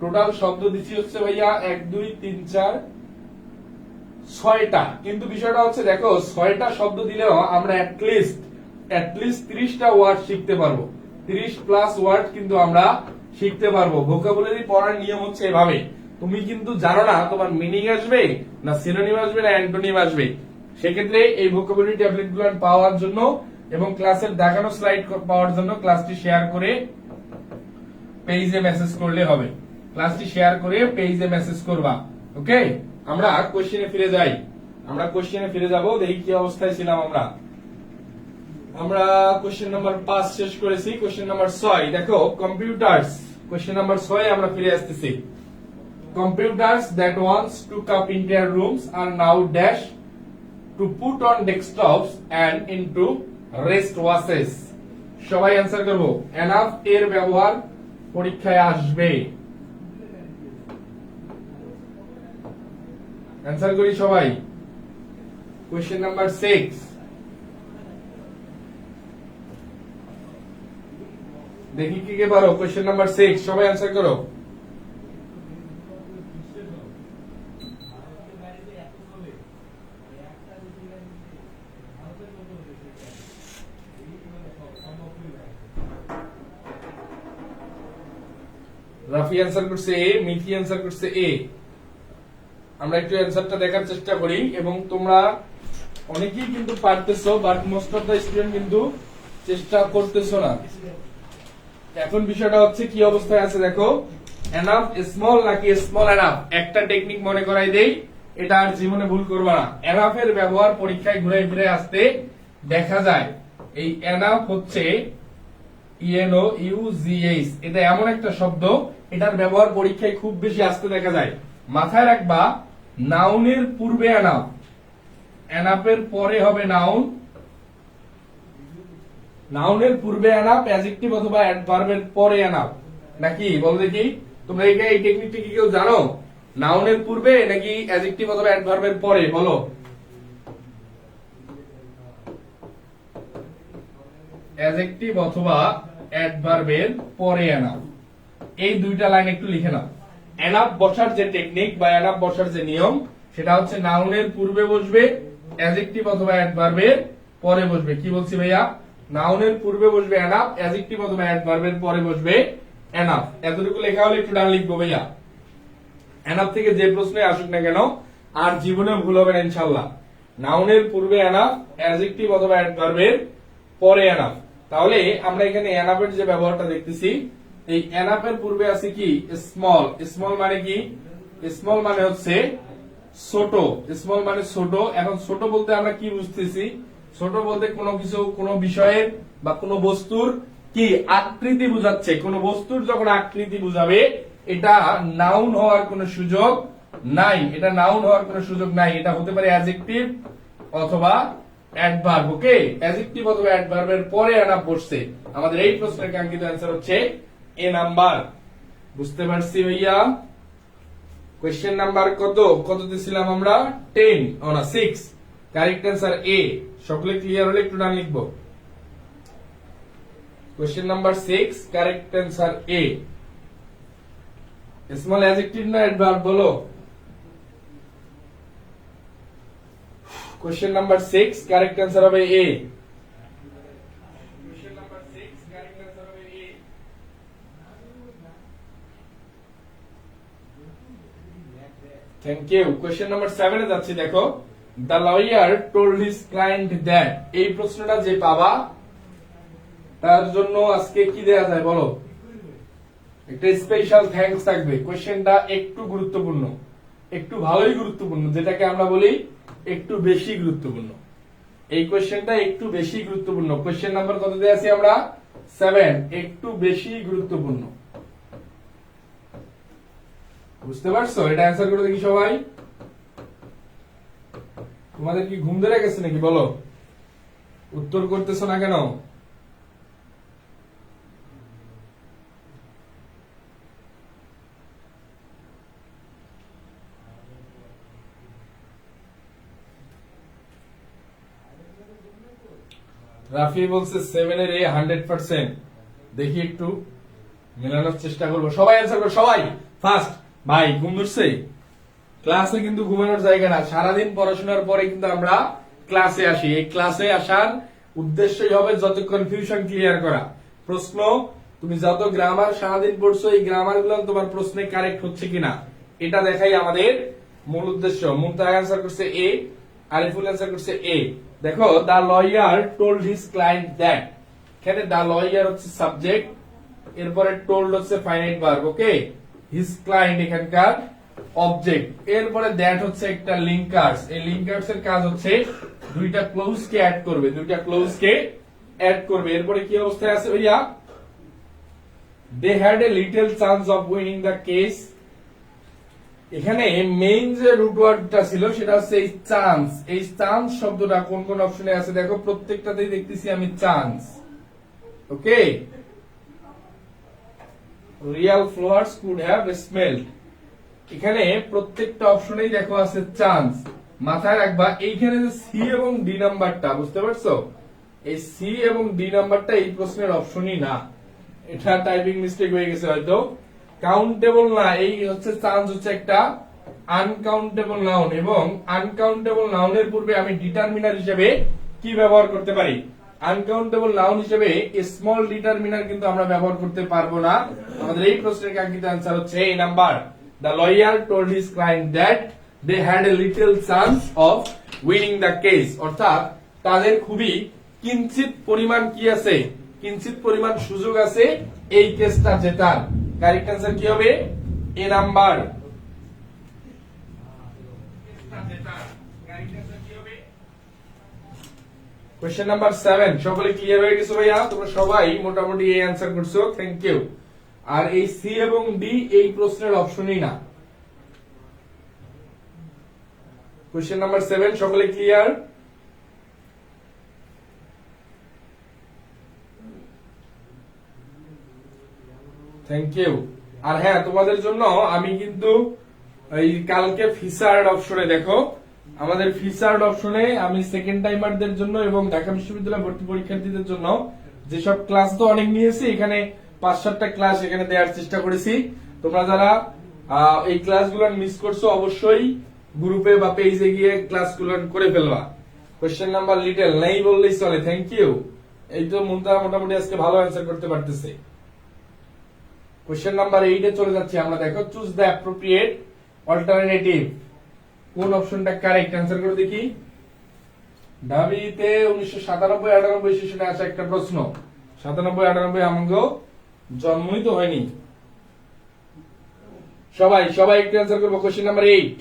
টোটাল শব্দ দিচ্ছি হচ্ছে ভাইয়া 1 2 3 4 6টা। কিন্তু বিষয়টা হচ্ছে দেখো 6টা শব্দ দিলেও আমরা অ্যাটলিস্ট অ্যাটলিস্ট 30টা ওয়ার্ড শিখতে পারবো। 30 প্লাস ওয়ার্ড কিন্তু আমরা শিখতে পারবো। ভোকাবুলারি পড়ার নিয়ম হচ্ছে এভাবে, তুমি কিন্তু জানো না তোমার মিনিং আসবে না সিনোনিম আসবে না অ্যান্টোনিম আসবে। সেক্ষেত্রে এই ভোকাবুলারি ট্যাবলেট গুলো পাওয়ার জন্য এবং ক্লাসের দেখানো স্লাইড পাওয়ার জন্য ক্লাসটি শেয়ার করে পেজে মেসেজ করলে হবে। ক্লাসটি শেয়ার করে পেজে মেসেজ করবা। ওকে, আমরা কোশ্চেনে ফিরে যাই। আমরা কোশ্চেনে ফিরে যাব, দেখি কি অবস্থায় ছিলাম আমরা। আমরা কোশ্চেন নাম্বার 5 শেষ করেছি। কোশ্চেন নাম্বার 6 দেখো, কম্পিউটারস। কোশ্চেন নাম্বার 6 আমরা ফিরে আসতেছি। Computers that wants to come in their rooms are now dash to put on desktops and into wristwatches. সবাই অ্যানসার করব। enough এর ব্যবহার পরীক্ষায় আসবে। অ্যানসার করি সবাই। কোশ্চেন নাম্বার 6, দেখি কি কে পারো। কোশ্চেন নাম্বার 6 সবাই অ্যানসার করো। রাফি অ্যান্সার করছে এ, মিথি অ্যান্সার করছে এ। আমরা একটু অ্যান্সারটা দেখার চেষ্টা করি এবং তোমরা অনেকেই কিন্তু পারতেছো, but most of the student কিন্তু চেষ্টা করতেছো না। এখন বিষয়টা হচ্ছে কি অবস্থায় আছে দেখো, এনাফ স্মল নাকি স্মল এনাফ। একটা টেকনিক মনে করাই দেই, এটা আর জীবনে ভুল করবা না। এনাফ এর ব্যবহার পরীক্ষায় ঘুরে ফিরে আসতে দেখা যায়। এই এনাফ হচ্ছে ENOUGH, এটা এমন একটা শব্দ, এটার ব্যবহার পরীক্ষায় খুব বেশি আসতে দেখা যায়। মাথায় রাখবা, নাউনের পূর্বে এনাফ, এনাফের পরে হবে নাউন, নাউনের পূর্বে এনাফ, অ্যাডজেক্টিভ অথবা অ্যাডভার্বের পরে এনাফ। নাকি বল দেখি, তোমরা এই টেকনিকটা কি কেউ জানো? নাউনের পূর্বে নাকি অ্যাডজেক্টিভ অথবা অ্যাডভার্বের পরে? বলো। অ্যাডজেক্টিভ অথবা অ্যাডভার্বের পরে এনাফ। এই দুইটা লাইন একটু লিখে নাও। এনাফ বসার যে টেকনিক বা এনাফ বসার যে নিয়ম, সেটা হচ্ছে নাউনের পূর্বে বসবে, অ্যাডজেক্টিভ অথবা অ্যাডভার্বের পরে বসবে। কি বলছি ভাইয়া? নাউনের পূর্বে বসবে এনাফ, অ্যাডজেক্টিভ অথবা অ্যাডভার্বের পরে বসবে এনাফ। এতটুকু লেখা হলে একটু ডান লিখবো ভাইয়া। এনাফ থেকে যে প্রশ্নে আসুক না কেন আর জীবনে ভুল হবে না ইনশাআল্লাহ। নাউনের পূর্বে এনাফ, অ্যাডজেক্টিভ অথবা অ্যাডভার্বের পরে এনাফ। তাহলে আমরা এখানে এনাফের যে ব্যবহারটা দেখতেছি, এই এনাফের পূর্বে আছে কি স্মল। স্মল মানে কি? স্মল মানে হচ্ছে ছোট। স্মল মানে ছোট। এখন ছোট বলতে আমরা কি বুঝতেছি? ছোট বলতে কোনো কিছু, কোনো বিষয়ের বা কোনো বস্তুর কি আকৃতি বুঝাচ্ছে। কোনো বস্তুর যখন আকৃতি বুঝাবে, এটা নাউন হওয়ার কোনো সুযোগ নাই। এটা নাউন হওয়ার কোনো সুযোগ নাই। এটা হতে পারে অ্যাডজেক্টিভ অথবা অ্যাডভার্ব। ওকে, অ্যাডজেক্টিভ অথবা অ্যাডভার্বের পরে এনাফ বসছে। আমাদের এই প্রশ্নের কাঙ্ক্ষিত অ্যান্সার হচ্ছে এ নাম্বার। বুঝতে পারছি ভাইয়া? কোশ্চেন নাম্বার কততে ছিলাম আমরা? 10 না 6। Correct answer A. সকলে ক্লিয়ার হলে একটু ডান লিখবো। Question number 6, correct answer A. Small adjective না অ্যাডভার্ব বলো? কোশ্চেন নাম্বার 6, কারেক্ট অ্যান্সার হবে A. Question number 6, correct answer হবে A. Thank you. Question number 7 এ যাচ্ছি। দেখো, the lawyer told his client that. এই প্রশ্নটা যে পাবা তার জন্য আজকে কি দেয়া যায় বলো? একটা স্পেশাল থ্যাঙ্কস থাকবে। কোশ্চেনটা একটু গুরুত্বপূর্ণ, একটু ভালোই গুরুত্বপূর্ণ, যেটাকে আমরা বলি একটু বেশি গুরুত্বপূর্ণ। এই কোশ্চেনটা একটু বেশি গুরুত্বপূর্ণ। কোশ্চেন নাম্বার কত দিয়ে আছি আমরা? 7। একটু বেশি গুরুত্বপূর্ণ। বুঝতে পারছো? এটা অ্যান্সার করে দেখি সবাই। তোমাদের কি ঘুম ধরে গেছে নাকি বলো? উত্তর করতেছো না কেন? রাফি বলছে 7 এর এ 100%। দেখি একটু মেলানোর চেষ্টা করবো। সবাই অ্যান্সার করো, সবাই ফার্স্ট। ভাই ঘুম ধরছে? ক্লাসে কিন্তু ঘুমানোর জায়গা না। সারাদিন পড়াশোনার পরে কিন্তু আমরা ক্লাসে আসি। এই ক্লাসে আসার উদ্দেশ্যই হবে যত কনফিউশন ক্লিয়ার করা। প্রশ্ন তুমি যত গ্রামার সারাদিন পড়ছো এই গ্রামার গুলো তোমার প্রশ্নে কারেক্ট হচ্ছে কিনা এটা দেখাই আমাদের মূল উদ্দেশ্য। মুমতাজ आंसर করছে এ, আরিফুল आंसर করছে এ। দেখো the lawyer told his client that, এখানে দা লয়ার হচ্ছে সাবজেক্ট, এরপরে টোল্ড হচ্ছে finite verb, okay. His client এখানকার অবজেক্ট, এরপরে দ্যাট হচ্ছে একটা লিঙ্কার্স। এই লিঙ্কার্স এর কাজ হচ্ছে দুইটা ক্লোজ কে অ্যাড করবে, দুইটা ক্লোজ কে অ্যাড করবে। এরপরে কি অবস্থায় আছে ভাইয়া? They had a little chance of winning the case. এখানে মেইন যে রুট ওয়ার্ডটা ছিল সেটা হচ্ছে এই চান্স। এই চান্স শব্দটা কোন কোন অপশনে আছে দেখো, প্রত্যেকটাতেই দেখতেছি আমি chance, okay. Real flowers could have smelled, এখানে প্রত্যেকটা অপশনেই দেখো আছে চান্স। মাথায় রাখবা এইখানে যে সি এবং ডি নাম্বারটা, বুঝতে পারছো? এই সি এবং ডি নাম্বারটা এই প্রশ্নের অপশনই না, এটা টাইপিং মিস্টেক হয়ে গেছে হয়তো। কাউন্টেবল না, এই হচ্ছে চান্স হচ্ছে একটা আনকাউন্টেবল নাউন, এবং আনকাউন্টেবল নাউনের পূর্বে আমি ডিটারমিনার হিসেবে কি ব্যবহার করতে পারি? আনকাউন্টেবল নাউন হিসেবে স্মল ডিটারমিনার কিন্তু আমরা ব্যবহার করতে পারবো না। আমাদের এই প্রশ্নের কাঙ্ক্ষিত অ্যান্সার হচ্ছে এই number. The lawyer told his client that they had a little chance of winning the case, অর্থাৎ তাদের খুবই কিঞ্চিত পরিমাণ কি আছে, কিঞ্চিত পরিমাণ সুযোগ আছে এই কেসটা জেতার। কারেক্ট অ্যান্সার কি হবে? এ নাম্বার। কোশ্চেন নাম্বার 7 সকলে ক্লিয়ার হয়ে গেছে ভাইয়া? তোমরা সবাই মোটামুটি এই অ্যান্সার করছো, থ্যাংক ইউ। আর এই সি এবং ডি এই প্রশ্নের অপশনই না। কোশ্চেন নাম্বার 7 সকলে ক্লিয়ার? Thank you. আর হ্যাঁ, তোমাদের জন্য আমি কিন্তু এই কালকে ফিচার্ড অপশনে দেখো, আমাদের ফিচার্ড অপশনে আমি সেকেন্ড টাইমারদের জন্য এবং ঢাকা বিশ্ববিদ্যালয় ভর্তি পরীক্ষার্থীদের জন্য যেসব ক্লাস তো অনেক নিয়েছি, এখানে 5-7টা ক্লাস এখানে দেওয়ার চেষ্টা করেছি। তোমরা যারা এই ক্লাসগুলো মিস করছো অবশ্যই গ্রুপে বা পেজে গিয়ে ক্লাসগুলো করে ফেলবা। কোশ্চেন নাম্বার লিটল নেই বললেই চলে, থ্যাংক ইউ। এই তো মুন্তা মোটামুটি আজকে ভালো অ্যান্সার করতে পারতেছে। কোশ্চেন নাম্বার 8 এ চলে যাচ্ছি আমরা। দেখো চুজ দ্য অ্যাপ্রোপ্রিয়েট অল্টারনেটিভ, কোন অপশনটা কারেক্ট অ্যান্সার করে দেখি। ঢাবিতে 1997-98 সেশনে আসা একটা প্রশ্ন, 97-98 আমাকেও জন্মই তো হয়নি। সবাই সবাই একটু অ্যান্সার করবো। কোশ্চেন নাম্বার 8,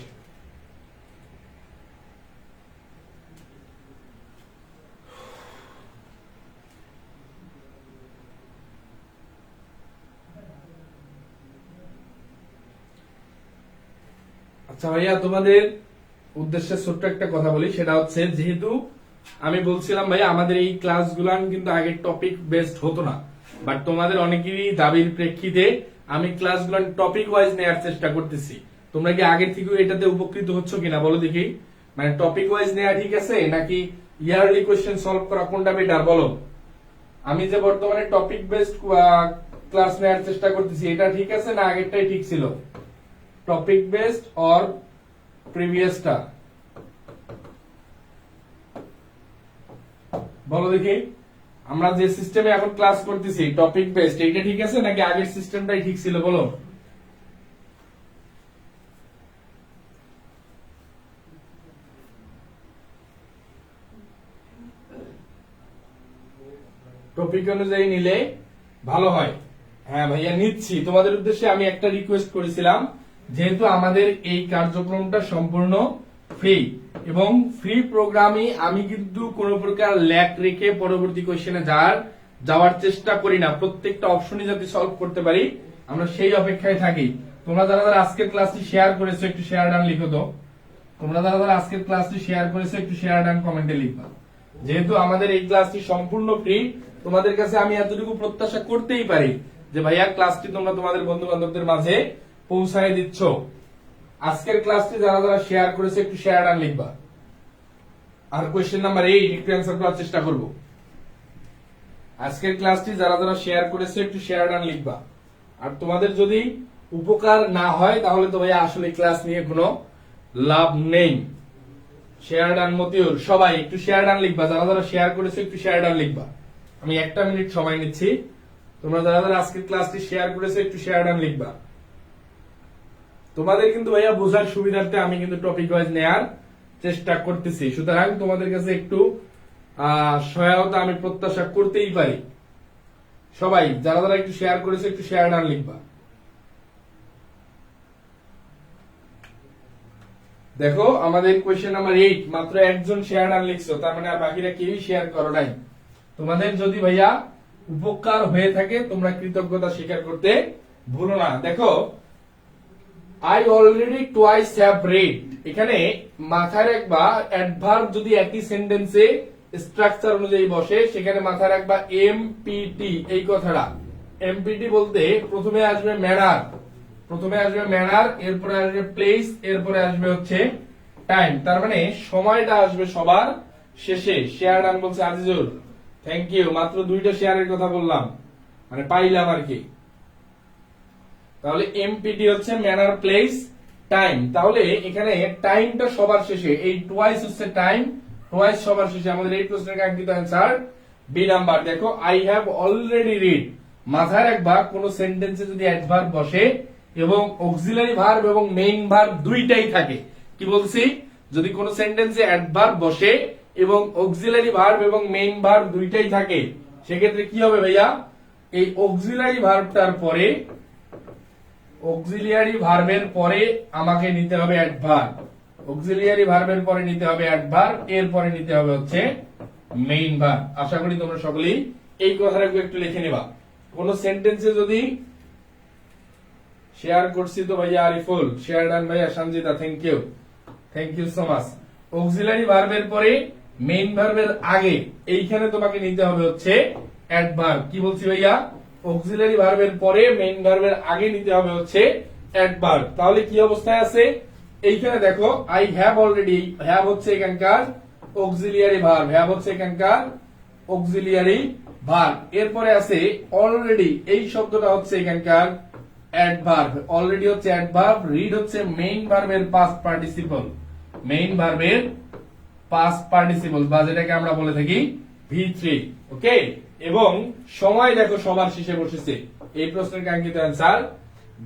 আচ্ছা ভাইয়া তোমাদের উদ্দেশ্যে ছোট্ট একটা কথা বলি, সেটা হচ্ছে যেহেতু আমি বলছিলাম ভাইয়া আমাদের এই ক্লাসগুলো কিন্তু আগে টপিক বেসড হতো না, বাট তোমাদের অনেকেরই দাবির প্রেক্ষিতে আমি ক্লাসগুলো টপিক ওয়াইজ নেওয়ার চেষ্টা করতেছি। তোমরা কি আগের থেকে এটাতে উপকৃত হচ্ছ কিনা বলো দেখি? মানে টপিক ওয়াইজ নেওয়া ঠিক আছে নাকি ইয়ারলি কোশ্চেন সলভ করা, কোনটা বেটার বলো? আমি যে বর্তমানে টপিক বেসড ক্লাস নেওয়ার চেষ্টা করতেছি এটা ঠিক আছে না আগেরটাই ঠিক ছিল? টপিক বেসড অর প্রিভিয়াসটা বলো দেখি। আমরা যে সিস্টেমে এখন ক্লাস করতেছি টপিক বেসড, এটা ঠিক আছে নাকি আগের সিস্টেমটাই ঠিক ছিল বলো? টপিক অনুযায়ী নিলে ভালো হয়। হ্যাঁ ভাইয়া নিচ্ছি। তোমাদের উদ্দেশ্যে আমি একটা রিকোয়েস্ট করেছিলাম, যেহেতু আমাদের এই কার্যক্রমটা সম্পূর্ণ ফ্রি এবং ফ্রি প্রোগ্রামে আমি কিন্তু কোনো প্রকার ল্যাক রেখে পরবর্তী কোশ্চেনে যাওয়ার চেষ্টা করি না। প্রত্যেকটা অপশনই যাতে সলভ করতে পারি আমরা সেই অপেক্ষায় থাকি। তোমরা যারা যারা আজকের ক্লাসটি শেয়ার করেছো একটু শেয়ার ডান লিখো তো। তোমরা যারা যারা আজকের ক্লাসটি শেয়ার করেছো একটু শেয়ার ডান কমেন্টে লিখবা। যেহেতু আমাদের এই ক্লাসটি সম্পূর্ণ ফ্রি, তোমাদের কাছে আমি এতটুকু প্রত্যাশা করতেই পারি যে ভাইয়া ক্লাসটি তোমরা তোমাদের বন্ধু বান্ধবদের মাঝে পৌঁছায় দিচ্ছ। আজকের ক্লাসটি যারা যারা শেয়ার করেছে একটু শেয়ার ডান লিখবা। আর কোশ্চেন নাম্বার 8 একটু অ্যান্সার করার চেষ্টা করব। আজকের ক্লাসটি যারা যারা শেয়ার করেছে একটু শেয়ার ডান লিখবা। আর তোমাদের যদি উপকার না হয় তাহলে তো ভাইয়া আসলে ক্লাস নিয়ে কোনো লাভ নেই। শেয়ার ডান মতিউর, সবাই একটু শেয়ার ডান লিখবা, যারা যারা শেয়ার করেছে একটু শেয়ার ডান লিখবা। আমি 1 মিনিট সময় নিচ্ছি, তোমরা যারা যারা আজকের ক্লাসটি শেয়ার করেছে একটু শেয়ার ডান লিখবা। তোমাদের কিন্তু ভাইয়া বোঝার সুবিধার্থে আমি কিন্তু টপিক ওয়াইজ নেয়ার চেষ্টা করতেছি, সুতরাং তোমাদের কাছে একটু সহায়তা আমি প্রত্যাশা করতেই পারি। সবাই যারা যারা একটু শেয়ার করেছে একটু শেয়ার ডান লিখবা। দেখো আমাদের কোয়েশ্চেন নাম্বার 8, মাত্র একজন শেয়ার ডান লিখছো, তার মানে আর বাকিরা কেউই শেয়ার করো নাই। তোমাদের যদি ভাইয়া উপকার হয়ে থাকে তোমরা কৃতজ্ঞতা স্বীকার করতে ভুলো না। দেখো I already twice have read, এখানে মাথায় রাখবা অ্যাডভার্ব যদি একই সেন্টেন্সে স্ট্রাকচার অনুযায়ী বসে সেখানে মাথায় রাখবা এমপিটি, এই কথাটা। এমপিটি বলতে প্রথমে আসবে ম্যানার, এরপরে আসবে প্লেস, এরপরে আসবে হচ্ছে টাইম, তার মানে সময়টা আসবে সবার শেষে। শেয়ার ডান বলছে আজিজুর, থ্যাংক ইউ। মাত্র 2টা শেয়ারের কথা বললাম, মানে পাইলাম আর কি। তাহলে এমপিটি হচ্ছে ম্যানার, প্লেস, টাইম। তাহলে এখানে টাইমটা সবার শেষে, এই টুয়াইস হচ্ছে টাইম, টুয়াইস সবার শেষে। আমাদের এই প্রশ্নের কাঙ্ক্ষিত অ্যান্সার বি নাম্বার। দেখো আই হ্যাভ অলরেডি রিড, মাথায় রাখবা কোন সেন্টেন্সে যদি অ্যাডভার্ব বসে এবং অক্সিলারি ভার্ব এবং মেইন ভার্ব দুইটাই থাকে। কি বলছি? যদি কোন সেন্টেন্সে অ্যাডভার্ব বসে এবং অক্সিলারি ভার্ব এবং মেইন ভার্ব দুইটাই থাকে সেক্ষেত্রে কি হবে ভাইয়া? এই অক্সিলারি ভার্বটার পরে, অক্সিলিয়ারি ভার্বের পরে আমাকে নিতে হবে অ্যাডভার্ব, অক্সিলিয়ারি ভার্বের পরে নিতে হবে অ্যাডভার্ব, এরপরে নিতে হবে হচ্ছে মেইন ভার্ব। আশা করি তোমরা সকলেই এই কথাটা একটু লিখে নেবা। কোন সেন্টেন্সে যদি শেয়ার করছি তো ভাইয়া আরিফুল, শেয়ার ডান ভাইয়া, Sanjita, thank you so much. Auxiliary ভার্বের পরে মেইন ভার্বের আগে এইখানে তোমাকে নিতে হবে হচ্ছে অ্যাডভার্ব। কি বলছি ভাইয়া? অক্সিলারি ভার্বের পরে মেইন ভার্বের আগে নিতে হবে হচ্ছে অ্যাডভার্ব। তাহলে কি অবস্থায় আছে? এইখানে দেখো আই হ্যাভ অলরেডি, হ্যাভ হচ্ছে এখানকার অক্সিলিয়ারি ভার্ব, হ্যাভ হচ্ছে এখানকার অক্সিলিয়ারি ভার্ব। এরপরে আছে অলরেডি, এই শব্দটা হচ্ছে এখানকার অ্যাডভার্ব। অলরেডি হচ্ছে অ্যাডভার্ব, রিড হচ্ছে মেইন ভার্বের পাস্ট পার্টিসিপল, মেইন ভার্বের পাস্ট পার্টিসিপল, বা যেটাকে আমরা বলে থাকি V3। ওকে, এবং সময় দেখো সবার শেষে বসেছে। এই প্রশ্নের কাঙ্ক্ষিত অ্যান্সার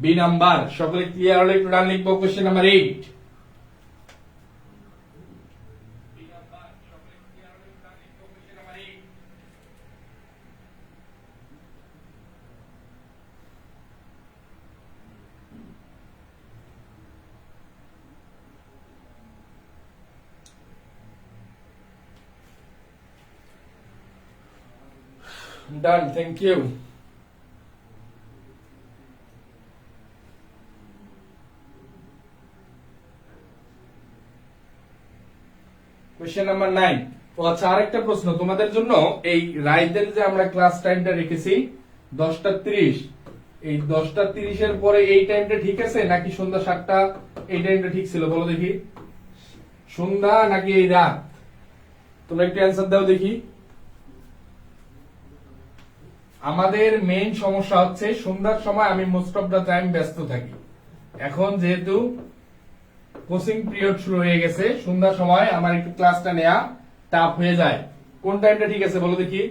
বি নাম্বার। সকলে ক্লিয়ার হলে একটু ডান লিখবো। Question number 8, done, thank you. Question number 9। তো আচ্ছা, আরেকটা প্রশ্ন তোমাদের জন্য। এই রাইতের যে আমরা ক্লাস টাইমটা রেখেছি 10:30, এই 10:30 এর পরে এই টাইমটা ঠিক আছে নাকি সন্ধ্যা 7টা এই টাইমটা ঠিক ছিল? বলো দেখি, সন্ধ্যা নাকি এই রাত? তোমরা একটু অ্যান্সার দাও দেখি। আমাদের মেইন সমস্যা হচ্ছে সন্ধ্যার সময় আমি মোস্ট অফ দা টাইম ব্যস্ত থাকি। এখন যেহেতু কোচিং পিরিয়ড শুরু হয়ে গেছে, সন্ধ্যার সময় আমার একটু ক্লাসটা নেওয়া টাফ হয়ে যায়। কোন টাইমটা ঠিক আছে বলো দেখি।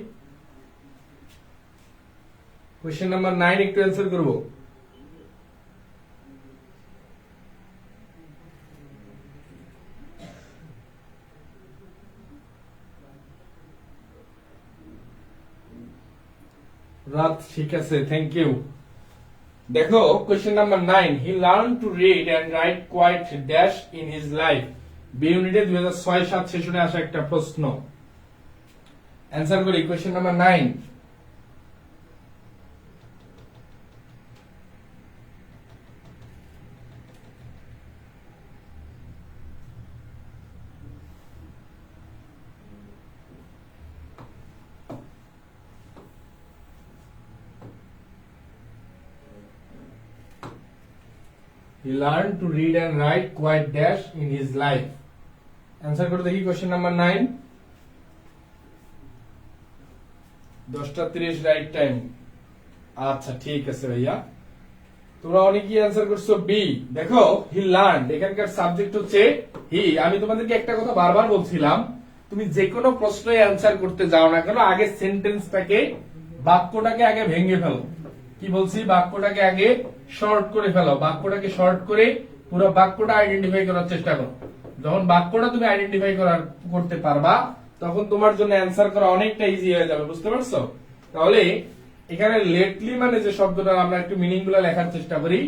কোশ্চেন নাম্বার 9 একটু অ্যান্সার করব। রাত, ঠিক আছে, থ্যাংক ইউ। দেখো question number 9, he learn to read and write quite dash in his life. B ইউনিটে 2006-07 সেশনে আসা একটা প্রশ্ন। অ্যান্সার করি question number 9। He learned to read and write quite dash in his life. Answer করে দেখি question number 9। 10:30 right time. আচ্ছা ঠিক আছে ভাইয়া, তোমরা অনেকেই অ্যান্সার করছো বি। দেখো হি লার্নড, এখানকার সাবজেক্ট হচ্ছে হি। আমি তোমাদেরকে একটা কথা বারবার বলছিলাম, তুমি যে কোনো প্রশ্নে অ্যান্সার করতে যাও না কেন, আগে সেন্টেন্সটাকে, বাক্যটাকে আগে ভেঙে ফেলো। কি বলছি? বাক্যটাকে আগে শর্ট করে ফেলো। বাক্যটাকে শর্ট করে পুরো বাক্যটা আইডেন্টিফাই করার চেষ্টা করো। যখন বাক্যটা তুমি আইডেন্টিফাই করতে পারবা, তখন তোমার জন্য অ্যান্সার করা অনেকটা ইজি হয়ে যাবে। বুঝতে পারছো? তাহলে এখানে লেটলি মানে যে শব্দটা, আমরা একটু মিনিং গুলো লেখার চেষ্টা করি।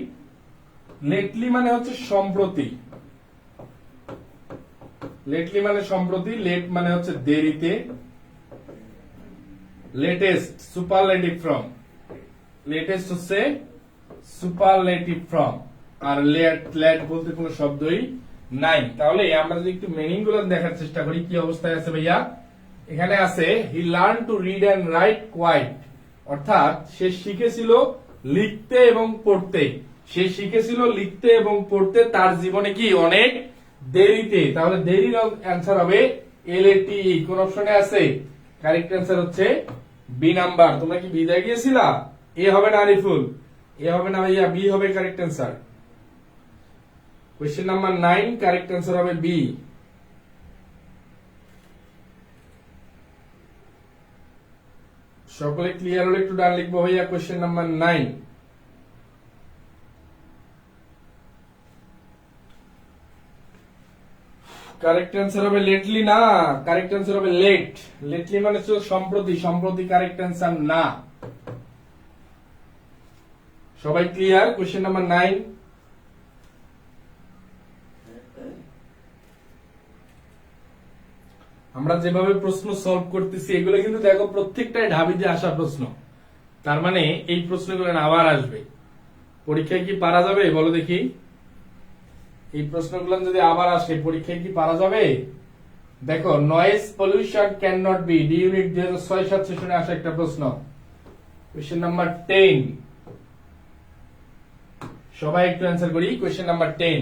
লেটলি মানে হচ্ছে সম্প্রতি। লেটলি মানে সম্প্রতি, লেট মানে হচ্ছে দেরিতে, লেটেস্ট সুপারলেটিভ ফ্রম, লেটেস্ট হচ্ছে সুপারলেটিভ ফ্রম, আর লেট বলতে কোনো শব্দই নাই। তাহলে আমরা যদি একটু মিনিং গুলো দেখার চেষ্টা করি, কি অবস্থায় আছে ভাইয়া? এখানে আছে he learn to read and write quite, অর্থাৎ সে শিখেছিল লিখতে এবং পড়তে। সে শিখেছিল লিখতে এবং পড়তে তার জীবনে কি অনেক দেরিতে। তাহলে দেরির অ্যান্সার হবে এলএটি। কোন অপশনে আছে? কারেক্ট অ্যান্সার হচ্ছে বি নাম্বার। তোমরা কি বিদায় গিয়েছিলা? এ হবে না আরিফুল, এ হবে না ভাইয়া, বি হবে correct answer. Question number 9, correct answer হবে বি। সকলে ক্লিয়ার হলে একটু ডান লিখবো ভাইয়া। কোয়েশ্চেন নাম্বার 9, কারেক্ট অ্যান্সার হবে লেটলি না, কারেক্ট অ্যান্সার হবে লেট। লেটলি মানে হচ্ছে সম্প্রতি, সম্প্রতি কারেক্ট অ্যান্সার না। সবাই ক্লিয়ার? কোয়েশ্চেন নাম্বার 9, আমরা যেভাবে প্রশ্ন সলভ করতেছি এগুলো কিন্তু দেখো প্রত্যেকটাই ঢাবিতে আসা প্রশ্ন। তার মানে এই প্রশ্নগুলো আবার আসবে পরীক্ষায়। কি পারা যাবে বলো দেখি? এই প্রশ্নগুলো যদি আবার আসে পরীক্ষায় কি পারা যাবে? দেখো, noise pollution can not be, D unit 2006-07 সেশনে আসা একটা প্রশ্ন। কোয়েশ্চেন নাম্বার 10, সবাই একটু অ্যান্সার করি। কোয়েশ্চেন নাম্বার 10,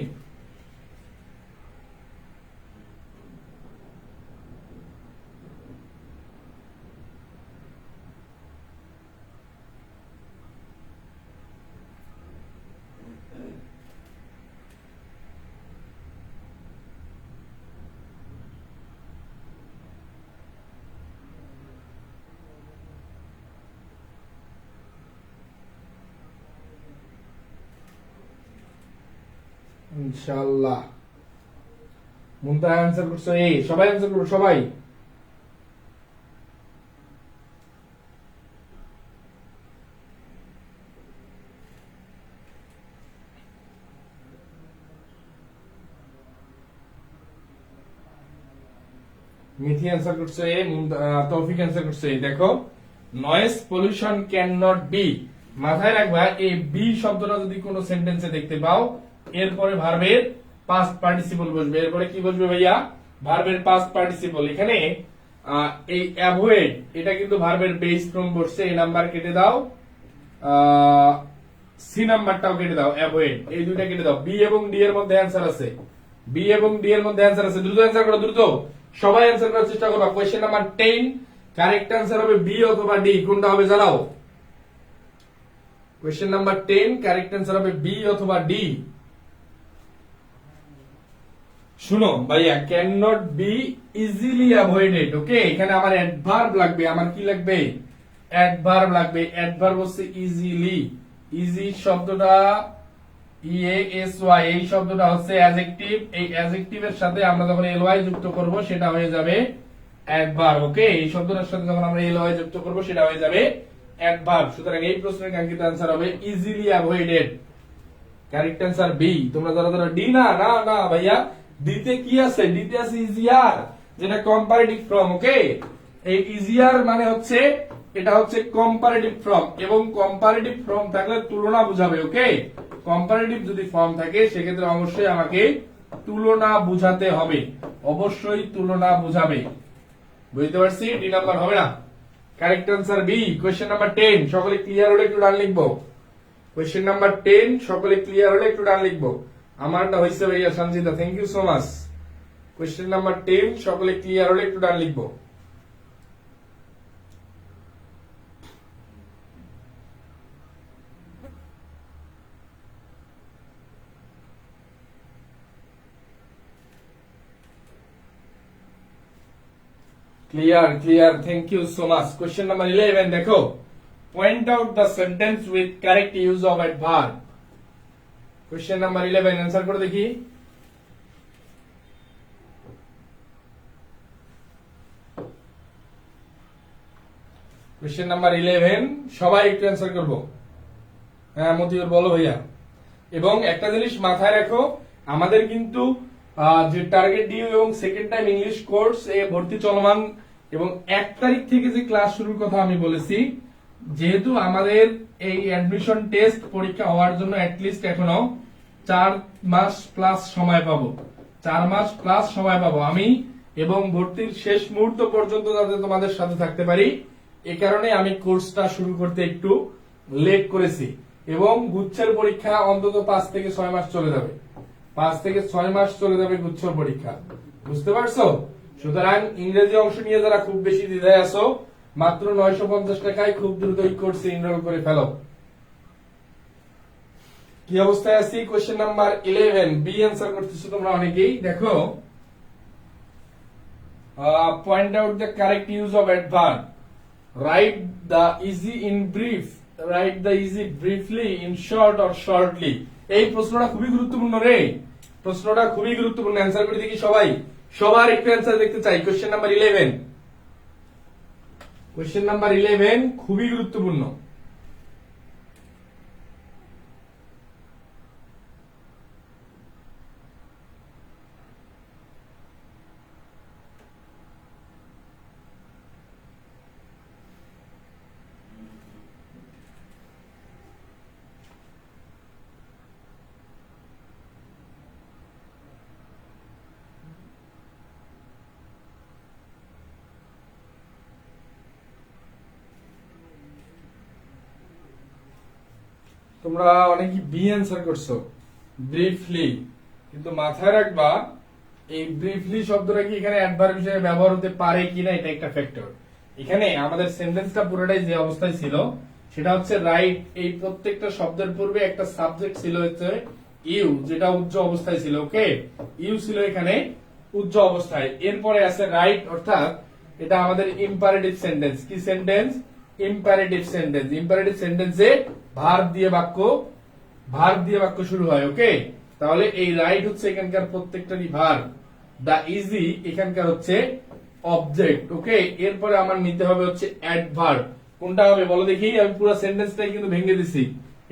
ইনশাআল্লাহ। মুনতাহা অ্যান্সার করছো এ। সবাই অ্যান্সার করো, সবাই। মিথি অ্যান্সার করছে এ, তৌফিক অ্যান্সার করছে এ। দেখো, noise pollution can not be, মাথায় রাখবা এই বি শব্দটা যদি কোনো সেন্টেন্সে দেখতে পাও, এরপরে ভার্বের পাস্ট পার্টিসিপল বসবে। এরপরে কি বসবে ভাইয়া? ভার্বের পাস্ট পার্টিসিপল। এখানে এই অ্যাভয়েড, এটা কিন্তু ভার্বের বেস ফর্ম বসছে। এই নাম্বার কেটে দাও, সি নাম্বারটাও কেটে দাও, অ্যাভয়েড এই দুইটা কেটে দাও। বি এবং ডি এর মধ্যে অ্যান্সার আছে, বি এবং ডি এর মধ্যে অ্যান্সার আছে। দ্রুত অ্যান্সার করো, দ্রুত সবাই অ্যান্সার করার চেষ্টা করো। কোয়েশ্চেন নাম্বার 10, কারেক্ট অ্যান্সার হবে বি অথবা ডি, কোনটা হবে জানাও? কোয়েশ্চেন নাম্বার 10, কারেক্ট অ্যান্সার হবে বি অথবা ডি। শুনো ভাইয়া, can not be easily avoided. Okay, এখানে আমার অ্যাডভার্ব লাগবে। আমার কি লাগবে? অ্যাডভার্ব লাগবে। অ্যাডভার্ব হচ্ছে ইজিলি। ইজি শব্দটা ইএএসওয়াই, এই শব্দটা হচ্ছে অ্যাডজেক্টিভ। এই অ্যাডজেক্টিভের সাথে আমরা যখন এলওয়াই যুক্ত করব সেটা হয়ে যাবে অ্যাডভার্ব। ওকে, এই শব্দটার সাথে যখন আমরা এলওয়াই যুক্ত করব সেটা হয়ে যাবে অ্যাডভার্ব। সুতরাং এই প্রশ্নের কাঙ্ক্ষিত आंसर হবে easily avoided. Correct answer B. তোমরা যারা ডি না না না ভাইয়া, ডি তে কি আছে? ডি তে আছে ইজিয়ার, যেটা কম্পারেটিভ ফর্ম। ওকে, এই ইজিয়ার মানে হচ্ছে, এটা হচ্ছে কম্পারেটিভ ফর্ম, এবং কম্পারেটিভ ফর্ম থাকলে তুলনা বোঝাবে। ওকে, কম্পারেটিভ যদি ফর্ম থাকে সেক্ষেত্রে অবশ্যই আমাকে তুলনা বুঝাতে হবে, অবশ্যই তুলনা বুঝাবে। বুঝতে পারছি? ডি নাম্বার হবে না। Correct answer B. Question number 10, সকলে ক্লিয়ার হলে একটু ডান লিখবো। কোশ্চেন নাম্বার 10, সকলে ক্লিয়ার হলে একটু ডান লিখবো। আমারটা হইছে ভাইয়া Sanjita, thank you so much. Question number 10, সকলে ক্লিয়ার হলে একটু ডান লিখবো। Clear, thank you so much. Question number 11 দেখো, point out the sentence with correct use of adverb. Question number 11 answer করে দেখি। কোশ্চেন নাম্বার 11 সবাই একটু অ্যান্সার করবো। হ্যাঁ মতিউর বলো ভাইয়া। এবং একটা জিনিস মাথায় রাখো, আমাদের কিন্তু যে টার্গেট ডিউ এবং সেকেন্ড টাইম ইংলিশ কোর্স এ ভর্তি চলমান, এবং 1 তারিখ থেকে যে ক্লাস শুরুর কথা আমি বলেছি, যেহেতু আমাদের এই অ্যাডমিশন টেস্ট পরীক্ষা হওয়ার জন্য অ্যাটলিস্ট এখনো 4 মাস প্লাস সময় পাবো, 4 মাস প্লাস সময় পাবো আমি, এবং ভর্তির শেষ মুহূর্ত পর্যন্ত যাতে তোমাদের সাথে থাকতে পারি, এই কারণে আমি কোর্সটা শুরু করতে একটু লেট করেছি। এবং গুচ্ছের পরীক্ষা অন্তত 5 থেকে 6 মাস চলে যাবে, 5 থেকে 6 মাস চলে যাবে গুচ্ছের পরীক্ষা, বুঝতে পারছো? সুতরাং ইংরেজি অংশ নিয়ে যারা খুব বেশি দ্বিধায় আছো, মাত্র 950 টাকায় খুব দ্রুত এই কোর্সে এনরোল করে ফেলো। কি অবস্থায় আছি? কোশ্চেন নাম্বার 11 বি অ্যান্সার করতেছো তোমরা অনেকেই। দেখো, point out the correct use of adverb, write the easy in brief, write the easy briefly, in short or shortly. এই প্রশ্নটা খুবই গুরুত্বপূর্ণ রে, প্রশ্নটা খুবই গুরুত্বপূর্ণ। অ্যান্সার করে দেখি সবাই, সবার একটু অ্যান্সার দেখতে চাই। কোশ্চেন নাম্বার 11, কোশ্চেন নাম্বার 11 খুবই গুরুত্বপূর্ণ। তোমরা অনেকে বি অ্যান্সার করছো, ব্রিফলি, কিন্তু মাথায় রাখবা এই ব্রিফলি শব্দটা কি এখানে অ্যাডভার্ব হিসেবে ব্যবহার হতে পারে কিনা, এটা একটা ফ্যাক্টর। এখানে আমাদের সেন্টেন্সটা পুরোটাই যে অবস্থায় ছিল সেটা হচ্ছে রাইট, এই প্রত্যেকটা শব্দের পূর্বে একটা সাবজেক্ট ছিল হচ্ছে ইউ, যেটা উজ্জ অবস্থায় ছিল। ওকে, ইউ ছিল এখানে উজ্জ অবস্থায়। এরপরে আছে রাইট, অর্থাৎ এটা আমাদের ইম্পারেটিভ সেন্টেন্স। কি সেন্টেন্স? Imperative sentence. ইম্পারেটিভ সেন্টেন্সে ভার্ব দিয়ে বাক্য শুরু হয়। ওকে, তাহলে এই রাইট হচ্ছে এখানকার প্রত্যেকটারই ভার্ব, দা ইজি এখানকার হচ্ছে অবজেক্ট। ওকে, এরপরে আমার নিতে হবে হচ্ছে অ্যাডভার্ব। কোনটা হবে বলো দেখি? আমি পুরো সেন্টেন্সটাই কিন্তু ভেঙে দিছি,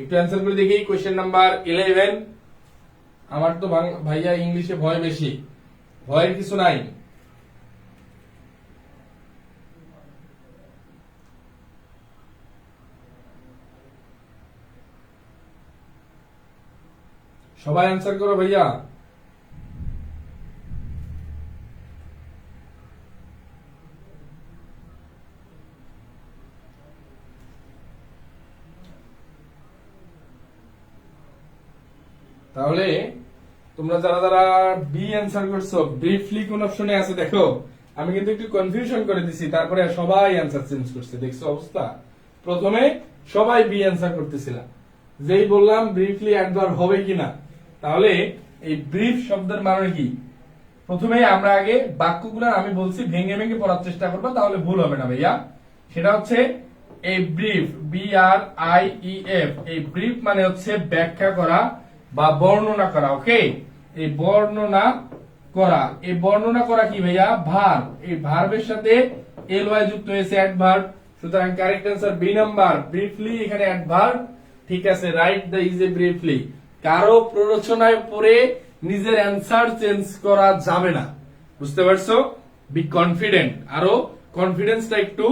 একটু অ্যান্সার করে দেখি। কোশ্চেন নাম্বার 11, আমার তো ভাইয়া ইংলিশে ভয় বেশি, ভয়ের কিছু নাই। সবাই অ্যান্সার করো ভাইয়া। তাহলে তোমরা যারা যারা বি অ্যান্সার করছো, ব্রিফলি কোন অপশনে আছে দেখো। আমি কিন্তু একটু কনফিউশন করে দিছি, তারপরে সবাই অ্যান্সার চেঞ্জ করছে, দেখছো অবস্থা? প্রথমে সবাই বি অ্যান্সার করতেছিলাম, যেই বললাম ব্রিফলি অ্যাডভার্ব হবে কিনা, তাহলে এই ব্রিফ শব্দের মানে কি? প্রথমে আমরা আগে বাক্যগুলো আমি বলছি ভেঙে ভেঙে পড়ার চেষ্টা করবো, তাহলে ভুল হবে না ভাইয়া। সেটা হচ্ছে এই ব্রিফ, BRIEF, এই ব্রিফ মানে হচ্ছে ব্যাখ্যা করা বা বর্ণনা করা। ওকে, এই বর্ণনা করা, এই বর্ণনা করা কি ভাইয়া? ভার্ব। এই ভার্বের সাথে ly যুক্ত হয়েছে অ্যাডভার্ব, সুতরাং correct answer B number, briefly এখানে অ্যাডভার্ব। ঠিক আছে, right the is a briefly. কারো প্ররোচনায় পড়ে নিজের অ্যান্সার চেঞ্জ করা যাবে না, বুঝতে পারছো? বি কনফিডেন্ট, আরো কনফিডেন্সটা একটু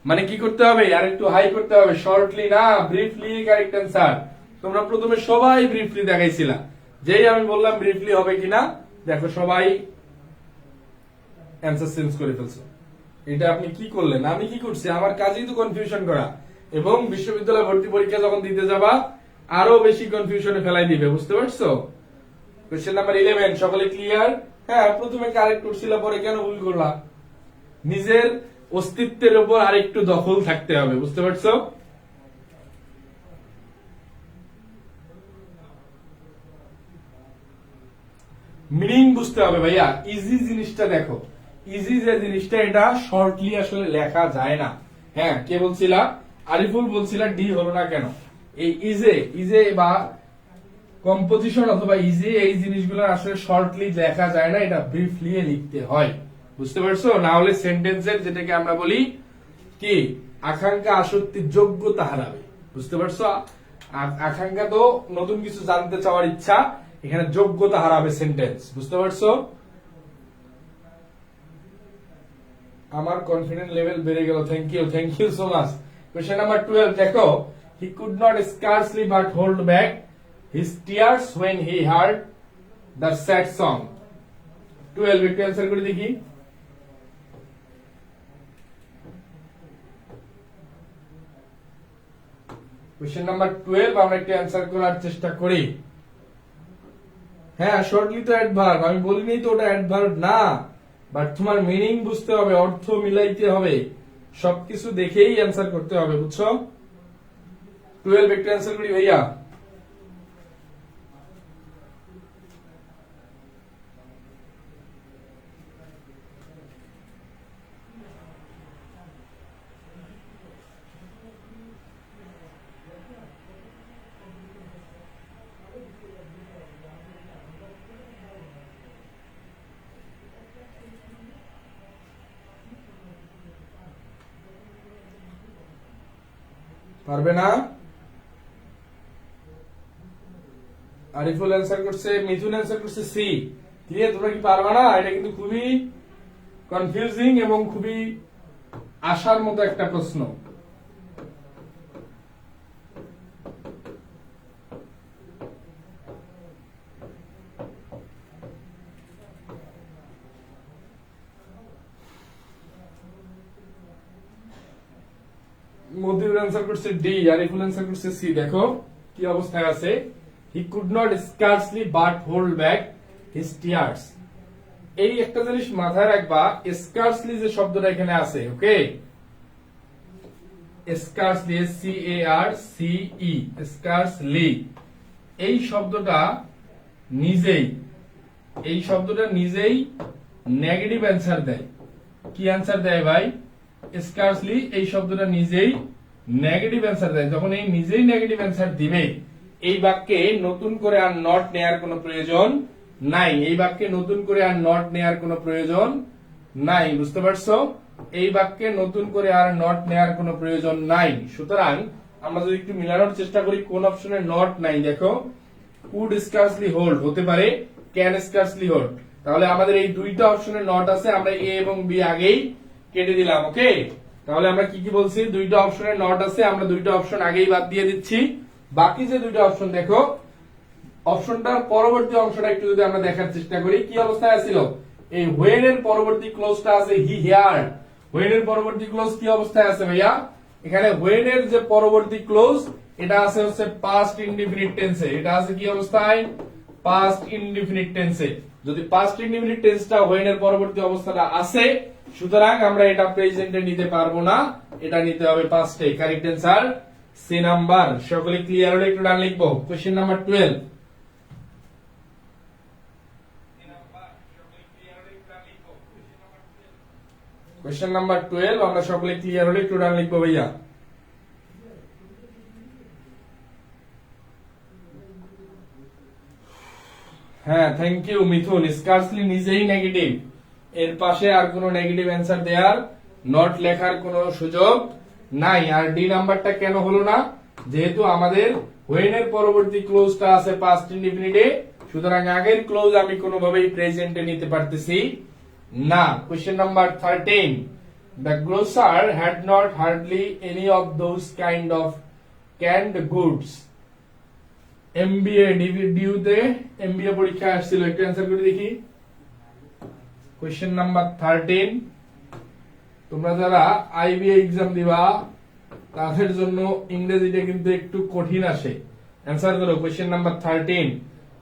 মানে কি করতে হবে, আর একটু হাই করতে হবে। শর্টলি না, ব্রিফলি কারেক্ট অ্যান্সার। তোমরা প্রথমে সবাই ব্রিফলি দেখাইছিলা, যেই আমি বললাম ব্রিফলি হবে কিনা, দেখো সবাই অ্যান্সার চেঞ্জ করে ফেলছো। এটা আপনি কি করলেন? আমি কি করছি? আমার কাজই তো কনফিউশন করা, এবং বিশ্ববিদ্যালয় ভর্তি পরীক্ষা যখন দিতে যাবা আরো বেশি কনফিউশনে ফেলাই দিবে, বুঝতে পারছো? কোশ্চেন নাম্বার 11 সকলে ক্লিয়ার? হ্যাঁ, প্রথমে কারেক্ট করছিল, পরে কেন ভুল করলা? নিজের অস্তিত্বের উপর আরেকটু দখল থাকতে হবে, বুঝতে পারছো? মিনিং বুঝতে হবে ভাইয়া। ইজি জিনিসটা দেখো, ইজি যে জিনিসটা এটা শর্টলি আসলে লেখা যায় না। হ্যাঁ, কে বলছিলা? আরিফুল বলছিলা ডি হলো না কেন? এই ইজে ইজে বা কম্পোজিশন অথবা ইজি এই জিনিসগুলো আসলে শর্টলি লেখা যায় না, এটা ব্রিফলি লিখতে হয়। বুঝতে পারছো? না হলে সেন্টেন্সের যেটাকে আমরা বলি কি আকাঙ্ক্ষা আসক্তির যোগ্যতা হারাবে। বুঝতে পারছো? আকাঙ্ক্ষা তো নতুন কিছু জানতে চাওয়ার ইচ্ছা, এখানে যোগ্যতা হারাবে সেন্টেন্স। বুঝতে পারছো? আমার কনফিডেন্স লেভেল বেড়ে গেল। Thank you so much. Question number 12 দেখো, he could not scarcely but hold back his tears when he heard the sad song। 12 একটু অ্যান্সার করে দেখি। কোশ্চেন নাম্বার 12 আমরা একটু অ্যান্সার করার চেষ্টা করি। হ্যাঁ, শর্টলি তো অ্যাডভার্ব, আমি বলিনি তো ওটা অ্যাডভার্ব না, বাট তোমার মিনিং বুঝতে হবে, অর্থ মিলাইতে হবে, সবকিছু দেখেই অ্যান্সার করতে হবে। বুঝছো? 12 একটু অ্যান্সার করি ভাইয়া। পারবে না? আরিফুল অ্যান্সার করছে, মিথুন অ্যান্সার করছে সি। ক্লিয়ার? তোমরা কি পারবা না? এটা কিন্তু খুবই কনফিউজিং এবং খুবই আশার মতো একটা প্রশ্ন। মতিউর অ্যান্সার করছে ডি, আরিফুল অ্যান্সার করছে সি। দেখো কি অবস্থায় আছে। হি could not scarcely but hold back his tears. এই একটা জিনিস মাথায় রাখবা, স্কার্সলি যে শব্দটা এখানে আছে, ওকে, স্কার্সলি SCARCE, স্কার্সলি, এই শব্দটা নিজেই নেগেটিভ অ্যান্সার দেয়। কি অ্যান্সার দেয় ভাই? স্কার্সলি এই শব্দটা নিজেই নেগেটিভ অ্যান্সার দেয়। যখন এই নিজেই নেগেটিভ অ্যান্সার দিবে, এই বাক্যে নতুন করে আর নট নেয়ার কোনো প্রয়োজন নাই। এই বাক্যে নতুন করে আর নট নেয়ার কোনো প্রয়োজন নাই। বুঝতে পারছো? এই বাক্যে নতুন করে আর নট নেয়ার কোনো প্রয়োজন নাই। সুতরাং আমরা যদি একটু মিলানোর চেষ্টা করি, কোন অপশনে নট নাই? দেখো, কুড স্কার্সলি হোল্ড হতে পারে, ক্যান স্কার্সলি হোল্ড। তাহলে আমাদের এই দুইটা অপশনে নট আছে, আমরা এ এবং বি আগেই কেটে দিলাম। ওকে, তাহলে আমরা কি কি বলছি? দুইটা অপশনে নট আছে, আমরা দুইটা অপশন আগেই বাদ দিয়ে দিচ্ছি। বাকি যে দুইটা অপশন দেখো, অপশনটার পরবর্তী অংশটা একটু যদি আমরা দেখার চেষ্টা করি, কি অবস্থায় আছিল? এই হোয়েন এর পরবর্তী ক্লোজটা আছে হি হিয়ার। হোয়েন এর পরবর্তী ক্লোজ কি অবস্থায় আছে ভাইয়া? এখানে হোয়েন এর যে পরবর্তী ক্লোজ, এটা আছে হচ্ছে পাস্ট ইনডিফিনিট টেন্সে। এটা আছে কি অবস্থায়? পাস্ট ইনডিফিনিট টেন্সে। যদি পাস্ট ইনডিফিনিট টেন্সটা হোয়েন এর পরবর্তী অবস্থাটা আছে, সুতরাং আমরা এটা প্রেজেন্টে নিতে পারবো না, এটা নিতে হবে পাস্টে। Correct answer C number. সকলে ক্লিয়ার হলে একটু ডান লিখবো। Question number 12। কোশ্চেন নাম্বার 12 আমরা সকলে ক্লিয়ার হলে একটু ডান লিখবো ভাইয়া। হ্যাঁ, থ্যাংক ইউ মিথুন। স্কার্সলি নিজেই নেগেটিভ, এর পাশে আর কোনো নেগেটিভ অ্যান্সার দেওয়ার, নট লেখার কোনো সুযোগ নাই। আর ডি নাম্বারটা কেন হলো না? যেহেতু আমাদের হোয়েন এর পরবর্তী ক্লোজটা আছে পাস্ট ইনডিফিনিটে, সুতরাং আগের ক্লোজ আমি কোনোভাবেই প্রেজেন্টে নিতে পারতেছি না। Question number 13, the grocer had not hardly any of those kind of canned goods। ডিউতে এমবিএ পরীক্ষা আসছিল, একটু অ্যান্সার করে দেখি। কোশ্চেন নাম্বার 13, তোমরা যারা আইবিএ এক্সাম দিবা তাদের জন্য ইংরেজিটা কিন্তু একটু কঠিন আসে। অ্যান্সার করো কোশ্চেন নাম্বার 13।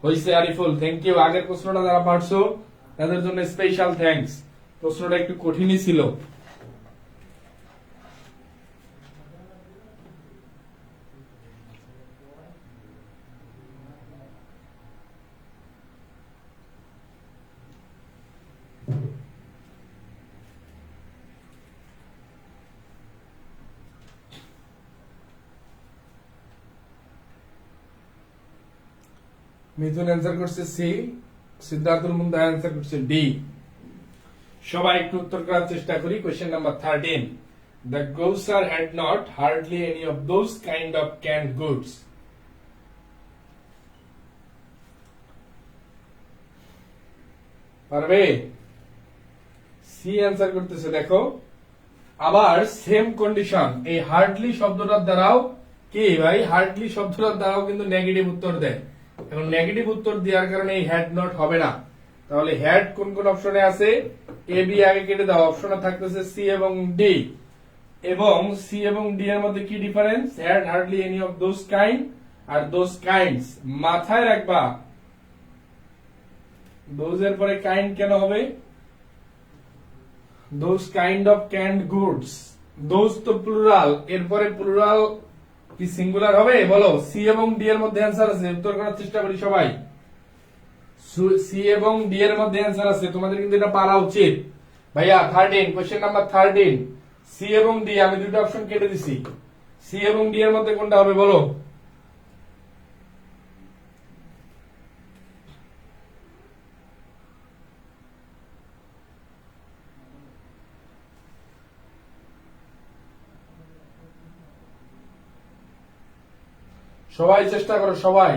হইছে আরিফুল, থ্যাংক ইউ। আগের প্রশ্নটা যারা পারছো তাদের জন্য স্পেশাল থ্যাঙ্কস। প্রশ্নটা একটু কঠিনই ছিল। মিথুন অ্যান্সার করছে সি, সিদ্ধার্থুল মুন্তা অ্যান্সার করছে ডি। সবাই একটু উত্তর করার চেষ্টা করি। Question number 13, the grocer had not hardly any of those kind of canned goods. পারবে? সি অ্যান্সার করতেছে। দেখো আবার সেম কন্ডিশন, এই হার্ডলি শব্দটার দ্বারাও কি ভাই, হার্ডলি শব্দটার দ্বারাও কিন্তু নেগেটিভ উত্তর দেয়। এখন নেগেটিভ উত্তর দেওয়ার কারণে এই হ্যাড নট হবে না। তাহলে হ্যাড কোন কোন অপশনে আছে? এ বি আগে কেটে দাও, অপশনে থাকতেছে সি এবং ডি। এবং সি এবং ডি এর মধ্যে কি difference? Had hardly any of those kind আর দোজ কাইন্ডস মাথায় রাখবা। দোজ এর পরে কাইন্ড কেন হবে? Those kind of canned goods, those তো প্লুরাল, এরপরে প্লুরাল কি সিঙ্গুলার হবে? বলো। সি এবং ডি এর মধ্যে অ্যান্সার আছে, উত্তর করার চেষ্টা করি সবাই। সি এবং ডি এর মধ্যে অ্যান্সার আছে, তোমাদের কিন্তু এটা পারা উচিত। ভাইয়া 13, কোশ্চেন নাম্বার 13, সি এবং ডি, আমি দুটো অপশন কেটে দিছি। সি এবং ডি এর মধ্যে কোনটা হবে বলো? সবাই চেষ্টা করো, সবাই।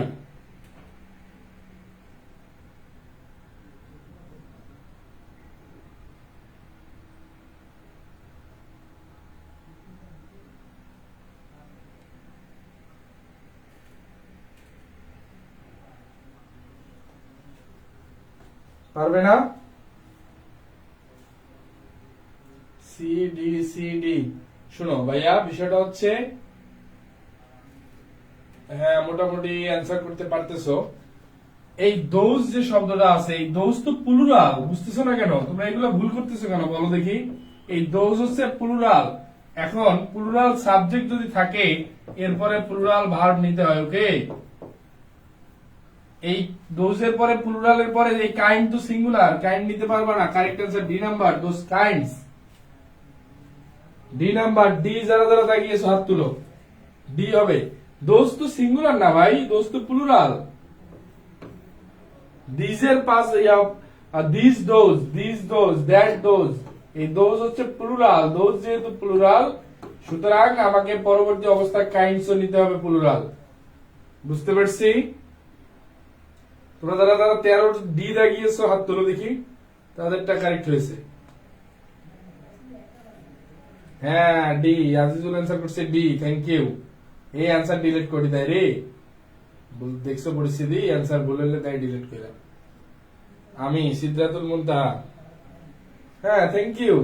পারবে না? C D, C D. শুনো ভাইয়া, বিষয়টা হচ্ছে হ্যাঁ মোটামুটি অ্যান্সার করতে পারতেছো। এই দোজ যে শব্দটা আছে, এই দোজ তো প্লুরাল, বুঝতেছো না কেন? তোমরা এগুলো ভুল করতেছো কেন বলো দেখি? এই দোজ হচ্ছে প্লুরাল। এখন প্লুরাল সাবজেক্ট যদি থাকে, এরপরে প্লুরাল ভার্ব নিতে হয়। ওকে, এই দোজের পরে প্লুরালের পরে এই কাইন্ড তো সিঙ্গুলার, কাইন্ড নিতে পারবা না। Correct answer D number, those kinds. D number, D যারা যারা তাকিয়েছো হাত তুলো, ডি হবে। দোজ তো সিঙ্গুলার না ভাই, দোজ তো প্লুরাল। দিস এর pass this those, this those, that those, এই দোজ হচ্ছে প্লুরাল। দোজ যেহেতু প্লুরাল, সুতরাং আমাকে পরবর্তী অবস্থায় কাইন্ডসও নিতে হবে প্লুরাল। বুঝতে পারছি? তোমরা যারা যারা 13 ডি দাগিয়েছো হাত তুলো দেখি, তাদেরটা কারেক্ট হয়েছে। হ্যাঁ ডি, আজিজুল অ্যান্সার করছে ডি, থ্যাংক ইউ। এই অ্যান্সার ডিলিট করে দেয় রে, দেখছো পরিস্থিতি, অ্যান্সার ভুল হলে তাই ডিলিট করে। আমি সিদ্ধার্থুল মুন্তা, হ্যাঁ থ্যাংক ইউ।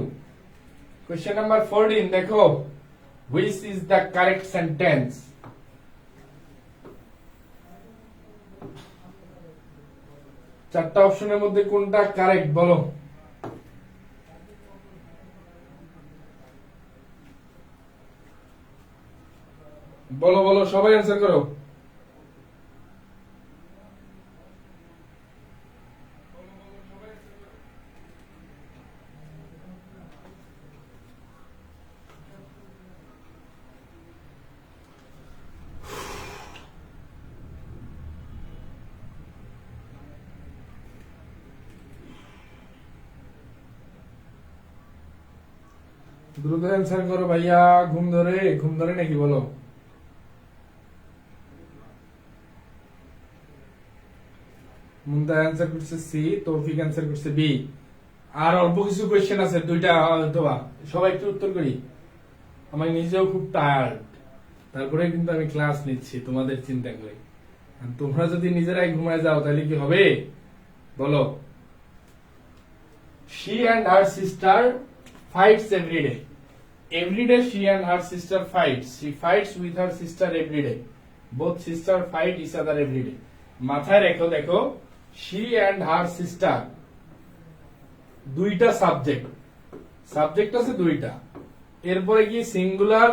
কোয়েশ্চেন নাম্বার 14 দেখো, which is the correct sentence? চারটা অপশনের মধ্যে কোনটা কারেক্ট বলো? বলো বলো, সবাই অ্যান্সার করো। দ্রুত অ্যান্সার করো ভাইয়া, ঘুম ধরে, ঘুম ধরে নাকি বলো? মুন্তা অ্যান্সার করছে সি, তৌফিক অ্যান্সার করছে বি। আর অল্প কিছু কোয়েশ্চেন আছে, দুইটা হয়তো বা। সবাই একটু উত্তর করি। আমি নিজেও খুব টায়ার্ড, তারপরে কিন্তু আমি ক্লাস নিচ্ছি তোমাদের চিন্তা করে। তোমরা যদি নিজেরাই ঘুমায় যাও তাহলে কি হবে বলো? She and her sister fights every day. Every day she and her sister fights. She fights with her sister every day. Both sisters fight each other every day. মাথায় রেখো, দেখো she and her sister দুইটা subject, subject আছে দুইটা। এরপরে কি singular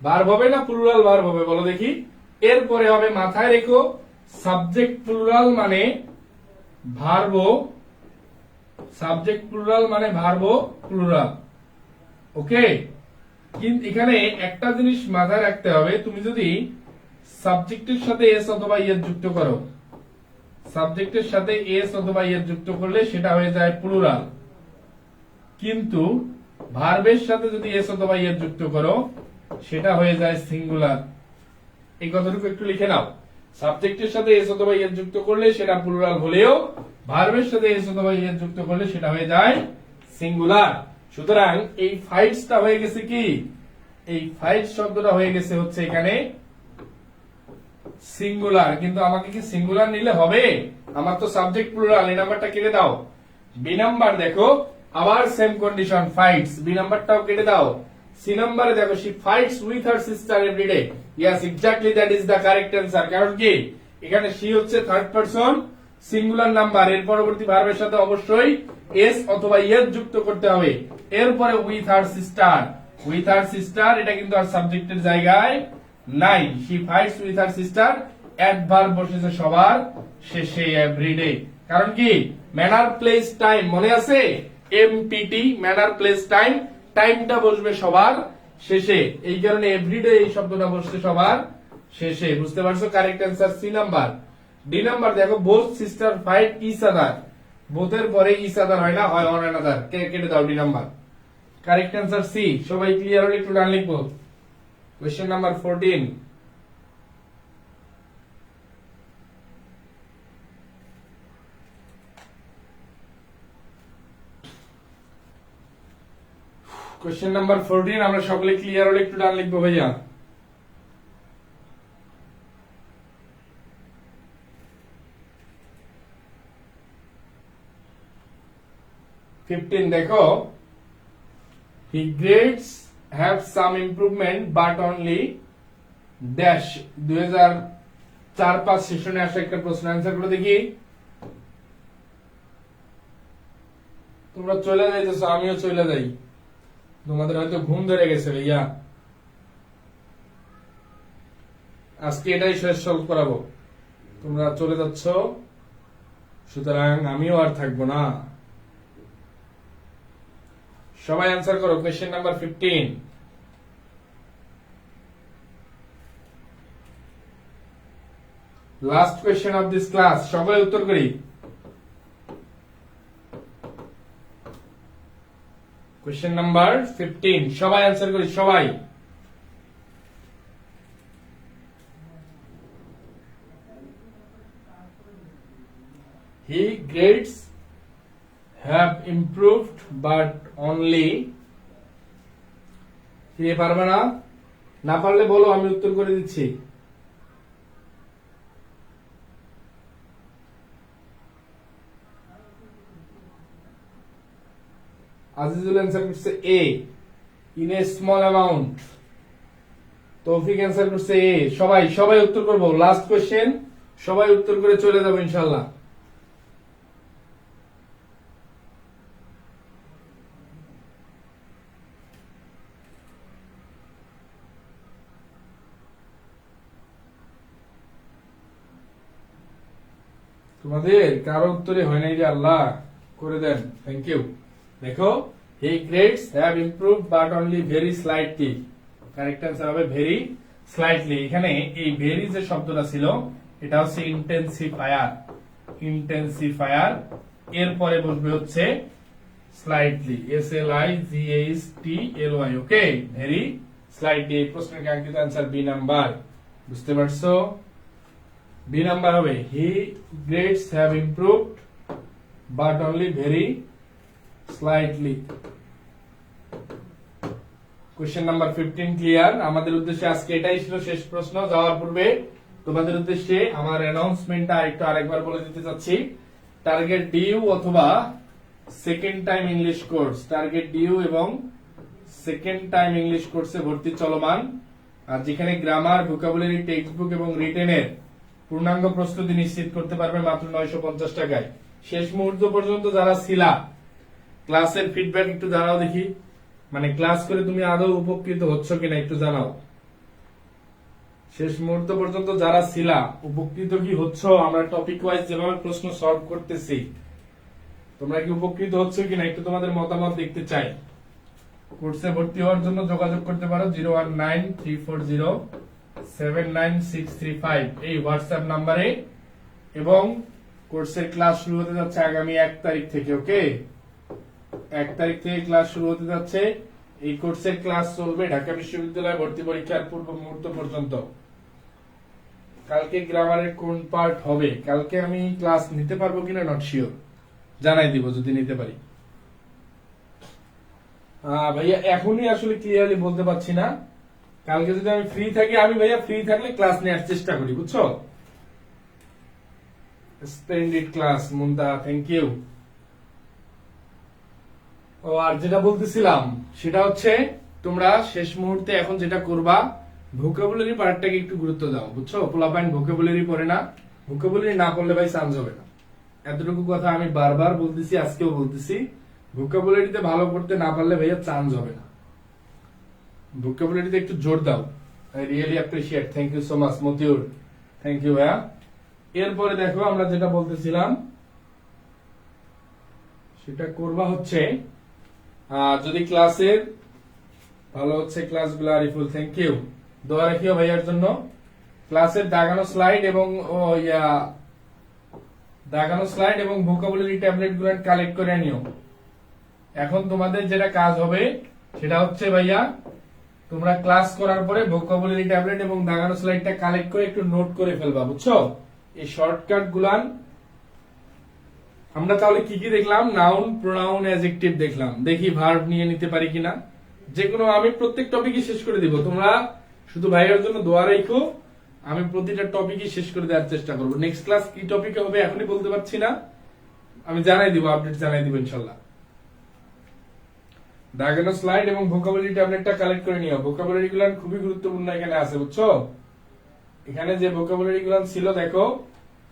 verb হবে না প্লুরাল ভার্ব হবে বলো দেখি? এরপরে হবে, মাথায় রেখো, সাবজেক্ট প্লুরাল মানে ভার্ব, সাবজেক্ট প্লুরাল মানে ভার্ব প্লুরাল। ওকে, কিন্তু এখানে একটা জিনিস মাথায় রাখতে হবে, তুমি যদি সাবজেক্টের সাথে এস অথবা ইয়েস যুক্ত করো, সাবজেক্টের সাথে এস অথবা এর যুক্ত করলে সেটা হয়ে যায় প্লুরাল, কিন্তু ভার্বের সাথে যদি এস অথবা এর যুক্ত করো সেটা হয়ে যায় সিঙ্গুলার। এই কথাটুকু একটু লিখে নাও, সাবজেক্টের সাথে এস অথবা এর যুক্ত করলে সেটা প্লুরাল হলেও ভার্বের সাথে এস অথবা এর যুক্ত করলে সেটা হয়ে যায় সিঙ্গুলার। সুতরাং এই ফাইটসটা হয়ে গেছে কি, এই ফাইট শব্দটা হয়ে গেছে হচ্ছে এখানে সিঙ্গুলার। কিন্তু আমাকে কি সিঙ্গুলার নিলে হবে? আমার তো সাবজেক্ট প্লুরাল, এই নাম্বারটা কেটে দাও। বি নাম্বার দেখো আবার সেম কন্ডিশন, ফাইটস, বি নাম্বারটাও কেটে দাও। সি নাম্বারে দেখো she fights with her sister everyday, yes exactly that is the correct answer. কারণ কি এখানে শি হচ্ছে থার্ড পারসন সিঙ্গুলার নাম্বার, এর পরবর্তী ভার্বের সাথে অবশ্যই এস অথবা এর যুক্ত করতে হবে। এরপরে with her sister, with her sister এটা কিন্তু আর সাবজেক্টের জায়গায় নাই। She fights with her sister, adverb বসেছে সবার শেষে এভরিডে। কারণ কি ম্যানার প্লেস টাইম, মনে আছে এমপিটি, ম্যানার প্লেস টাইম, টাইমটা বসবে সবার শেষে, এই কারণে এভরিডে এই শব্দটা বসছে সবার শেষে। বুঝতে পারছো? Correct answer C number. D number দেখো both sister fight each other, বোথের পরে ইচ আদার হয় না, হয় অন অ্যানাদার, কেটে দাও D number. Correct answer C. সবাই ক্লিয়ার হলে একটু ডান লিখবো। কোয়েশ্চেন নাম্বার 14, কোয়েশ্চেন নাম্বার 14 আমরা সকলে ক্লিয়ার হলে একটু ডান লিখবো ভাইয়া। দেখো he grades have some improvement but only dash. 2004-05 সেশনে আসা একটা প্রশ্ন, অ্যান্সার গুলো দেখি। তোমরা চলে যাইতেছো, আমিও চলে যাই, তোমাদের হয়তো ঘুম ধরে গেছে ভাইয়া। আজকে এটাই শেষ সলভ করাবো, তোমরা চলে যাচ্ছ, সুতরাং আমিও আর থাকবো না। সবাই অ্যান্সার করো। Question number 15, last question of this class, সবাই উত্তর করি। কোয়েশ্চেন নাম্বার 15 সবাই অ্যান্সার করি, সবাই। He grades have improved but only, কে পারবে না? না পারলে বলো, আমি উত্তর করে দিচ্ছি। আজিজুল অ্যান্সার করছে এ, ইন এ স্মল অ্যামাউন্ট। তৌফিক অ্যান্সার করছে এ। সবাই সবাই উত্তর করবো, লাস্ট কোয়েশ্চেন, সবাই উত্তর করে চলে যাবো ইনশাল্লাহ। তোমাদের কারো উত্তরে হয় নাই যে, আল্লাহ করে দেন, থ্যাংক ইউ। দেখো he grades have improved but only very slightly, correct answer হবে ভেরি স্লাইটলি। এখানে এই ভেরি যে শব্দটা ছিল এটা হচ্ছে ইন্টেন্সিফায়ার, ইন্টেন্সিফায়ার, এরপরে বসবে হচ্ছে স্লাইটলি, SLIGHTLY, ওকে, ভেরি স্লাইটলি। এই প্রশ্নের কাঙ্ক্ষিত অ্যান্সার বি নাম্বার। বুঝতে পারছো? বি নাম্বার হবে he grades have improved but only very slightly. Question number 15 clear. আমাদের উদ্দেশ্যে আজকে এটাই ছিল শেষ প্রশ্ন। যাওয়ার পূর্বে তোমাদের উদ্দেশ্যে আমার অ্যানাউন্সমেন্টটা একটু আরেকবার বলে দিতে চাচ্ছি। টার্গেট ডিইউ অথবা second time English course, target DU এবং সেকেন্ড টাইম ইংলিশ কোর্সে ভর্তি চলমান। আর যেখানে গ্রামার, ভোকাবুলারি, টেক্সট বুক এবং রিটেনের পূর্ণাঙ্গ প্রস্তুতি নিশ্চিত করতে পারবে মাত্র 950 টাকায়। শেষ মুহূর্ত পর্যন্ত যারা ছিলা, ক্লাসের ফিডব্যাক একটু জানাও দেখি, মানে ক্লাস করে তুমি আদৌ উপকৃত হচ্ছ কিনা একটু জানাও। শেষ মুহূর্ত পর্যন্ত যারা ছিলা উপকৃত কি হচ্ছ? আমরা টপিক ওয়াইজ যেভাবে প্রশ্ন সলভ করতেছি, তোমরা কি উপকৃত হচ্ছ কিনা একটু তোমাদের মতামত দেখতে চাই। কোর্সে ভর্তি হওয়ার জন্য যোগাযোগ করতে পারো 01934079635 এই হোয়াটসঅ্যাপ নাম্বারে, এবং কোর্সের ক্লাস শুরু হতে যাচ্ছে আগামী 1 তারিখ থেকে। ওকে, 1 তারিখ থেকে ক্লাস শুরু হতে যাচ্ছে। এই কোর্সের ক্লাস চলবে ঢাকা বিশ্ববিদ্যালয় ভর্তি পরীক্ষার পূর্ব মুহূর্ত পর্যন্ত। কালকে গ্রামারের কোন পার্ট হবে, কালকে আমি ক্লাস নিতে পারবো কিনা নট শিওর, জানাই দিব যদি নিতে পারি। ভাইয়া এখনই আসলে ক্লিয়ারলি বলতে পারছি না। কালকে যদি আমি ফ্রি থাকি, আমি ভাইয়া ফ্রি থাকলে ক্লাস নেওয়ার চেষ্টা করি, বুঝছো। Splendid class Munta, thank you. ও আর যেটা বলতেছিলাম সেটা হচ্ছে তোমরা শেষ মুহূর্তে এখন যেটা করবা, ভোকাবুলারি পার্টটাকে একটু গুরুত্ব দাও, বুঝছো। পোলাপাইন ভোকাবুলারি পড়ে না, ভোকাবুলারি না পড়লে ভাই চান্স হবে না। এতটুকু কথা আমি বারবার বলতেছি, আজকেও বলতেছি। ভোকাবুলারিতে ভালো করতে না পারলে ভাইয়া চান্স হবে না। ভোকাবুলারিতে একটু জোর দাও। I really appreciate, thank you so much Motiur, thank you ভাইয়া। এরপরে দেখো আমরা যেটা বলতেছিলাম সেটা করবা হচ্ছে, যদি ক্লাসের ভালো হচ্ছে ক্লাসগুলো, আরিফুল থ্যাংক ইউ, দোয়া রাখিও ভাইয়ার জন্য। ক্লাসের দাগানো স্লাইড এবং দাগানো স্লাইড এবং ভোকাবুলারি ট্যাবলেট গুলো কালেক্ট করে নিও। এখন তোমাদের যেটা কাজ হবে সেটা হচ্ছে ভাইয়া, তোমরা ক্লাস করার পরে ভোকাবুলারি ট্যাবলেট এবং দাগানো স্লাইডটা কালেক্ট করে একটু নোট করে ফেলবা, বুঝছো। এই শর্টকাট গুলান আমরা তাহলে কি কি দেখলাম, নাউন, প্রোনাউন, অ্যাডজেক্টিভ দেখলাম। দেখি ভার্ব নিয়ে নিতে পারি কিনা। যে কোনো, আমি প্রত্যেক টপিকই শেষ করে দিব। তোমরা শুধু ভাইয়ের জন্য দোয়া রাখো, আমি প্রতিটা টপিকই শেষ করে দেওয়ার চেষ্টা করবো। নেক্সট ক্লাস কি টপিকে হবে এখনই বলতে পারছি না, আমি জানাই দিব, আপডেট জানাই দিব ইনশাল্লাহ। দাগানো স্লাইড এবং ভোকাবুলারি ট্যাবলেটটা কালেক্ট করে নিও। ভোকাবুলারি গুলো খুবই গুরুত্বপূর্ণ এখানে আছে, বুঝছো। এখানে যে ভোকাবুলারি গুলো ছিল দেখো,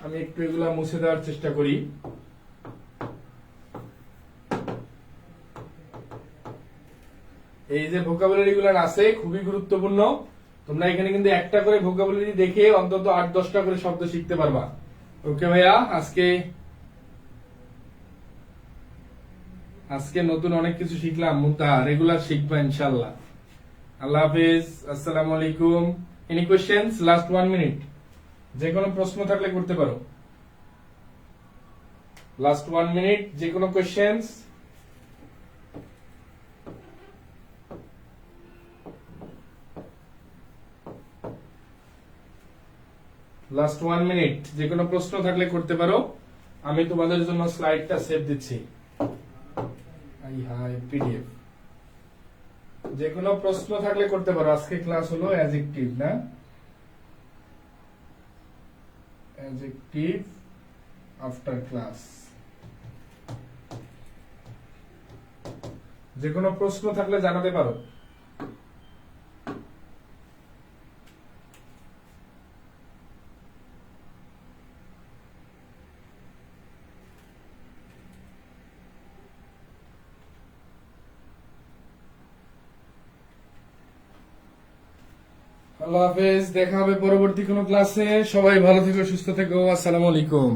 আমি একটু এগুলা মুছে দেওয়ার চেষ্টা করি। এই যে ভোকাবুলারি গুলো আছে খুবই গুরুত্বপূর্ণ। তোমরা এখানে কিন্তু একটা করে ভোকাবুলারি দেখে অন্তত 8-10টা করে শব্দ শিখতে পারবা। ওকে ভাইয়া, আজকে নতুন অনেক কিছু শিখলাম। মুন্তাহা, রেগুলার শিখবা ইনশাআল্লাহ। আল্লাহ হাফেজ, আসসালামু আলাইকুম। Any questions? লাস্ট 1 মিনিট, যে কোনো প্রশ্ন থাকলে করতে পারো। লাস্ট 1 মিনিট, যে কোনো কোয়েশ্চেন্স? লাস্ট 1 মিনিট, যে কোনো প্রশ্ন থাকলে করতে পারো। আমি তোমাদের জন্য স্লাইডটা সেভ দিচ্ছি। পিডিএফ, যে কোনো প্রশ্ন থাকলে করতে পারো। আজকে ক্লাস হলো অ্যাডজেক্টিভ, না? Adjective after class. যে কোনো প্রশ্ন থাকলে জানাতে পারো। আল্লাহ হাফেজ, দেখা হবে পরবর্তী কোনো ক্লাসে। সবাই ভালো থেকো, সুস্থ থেকো। আসসালামু আলাইকুম।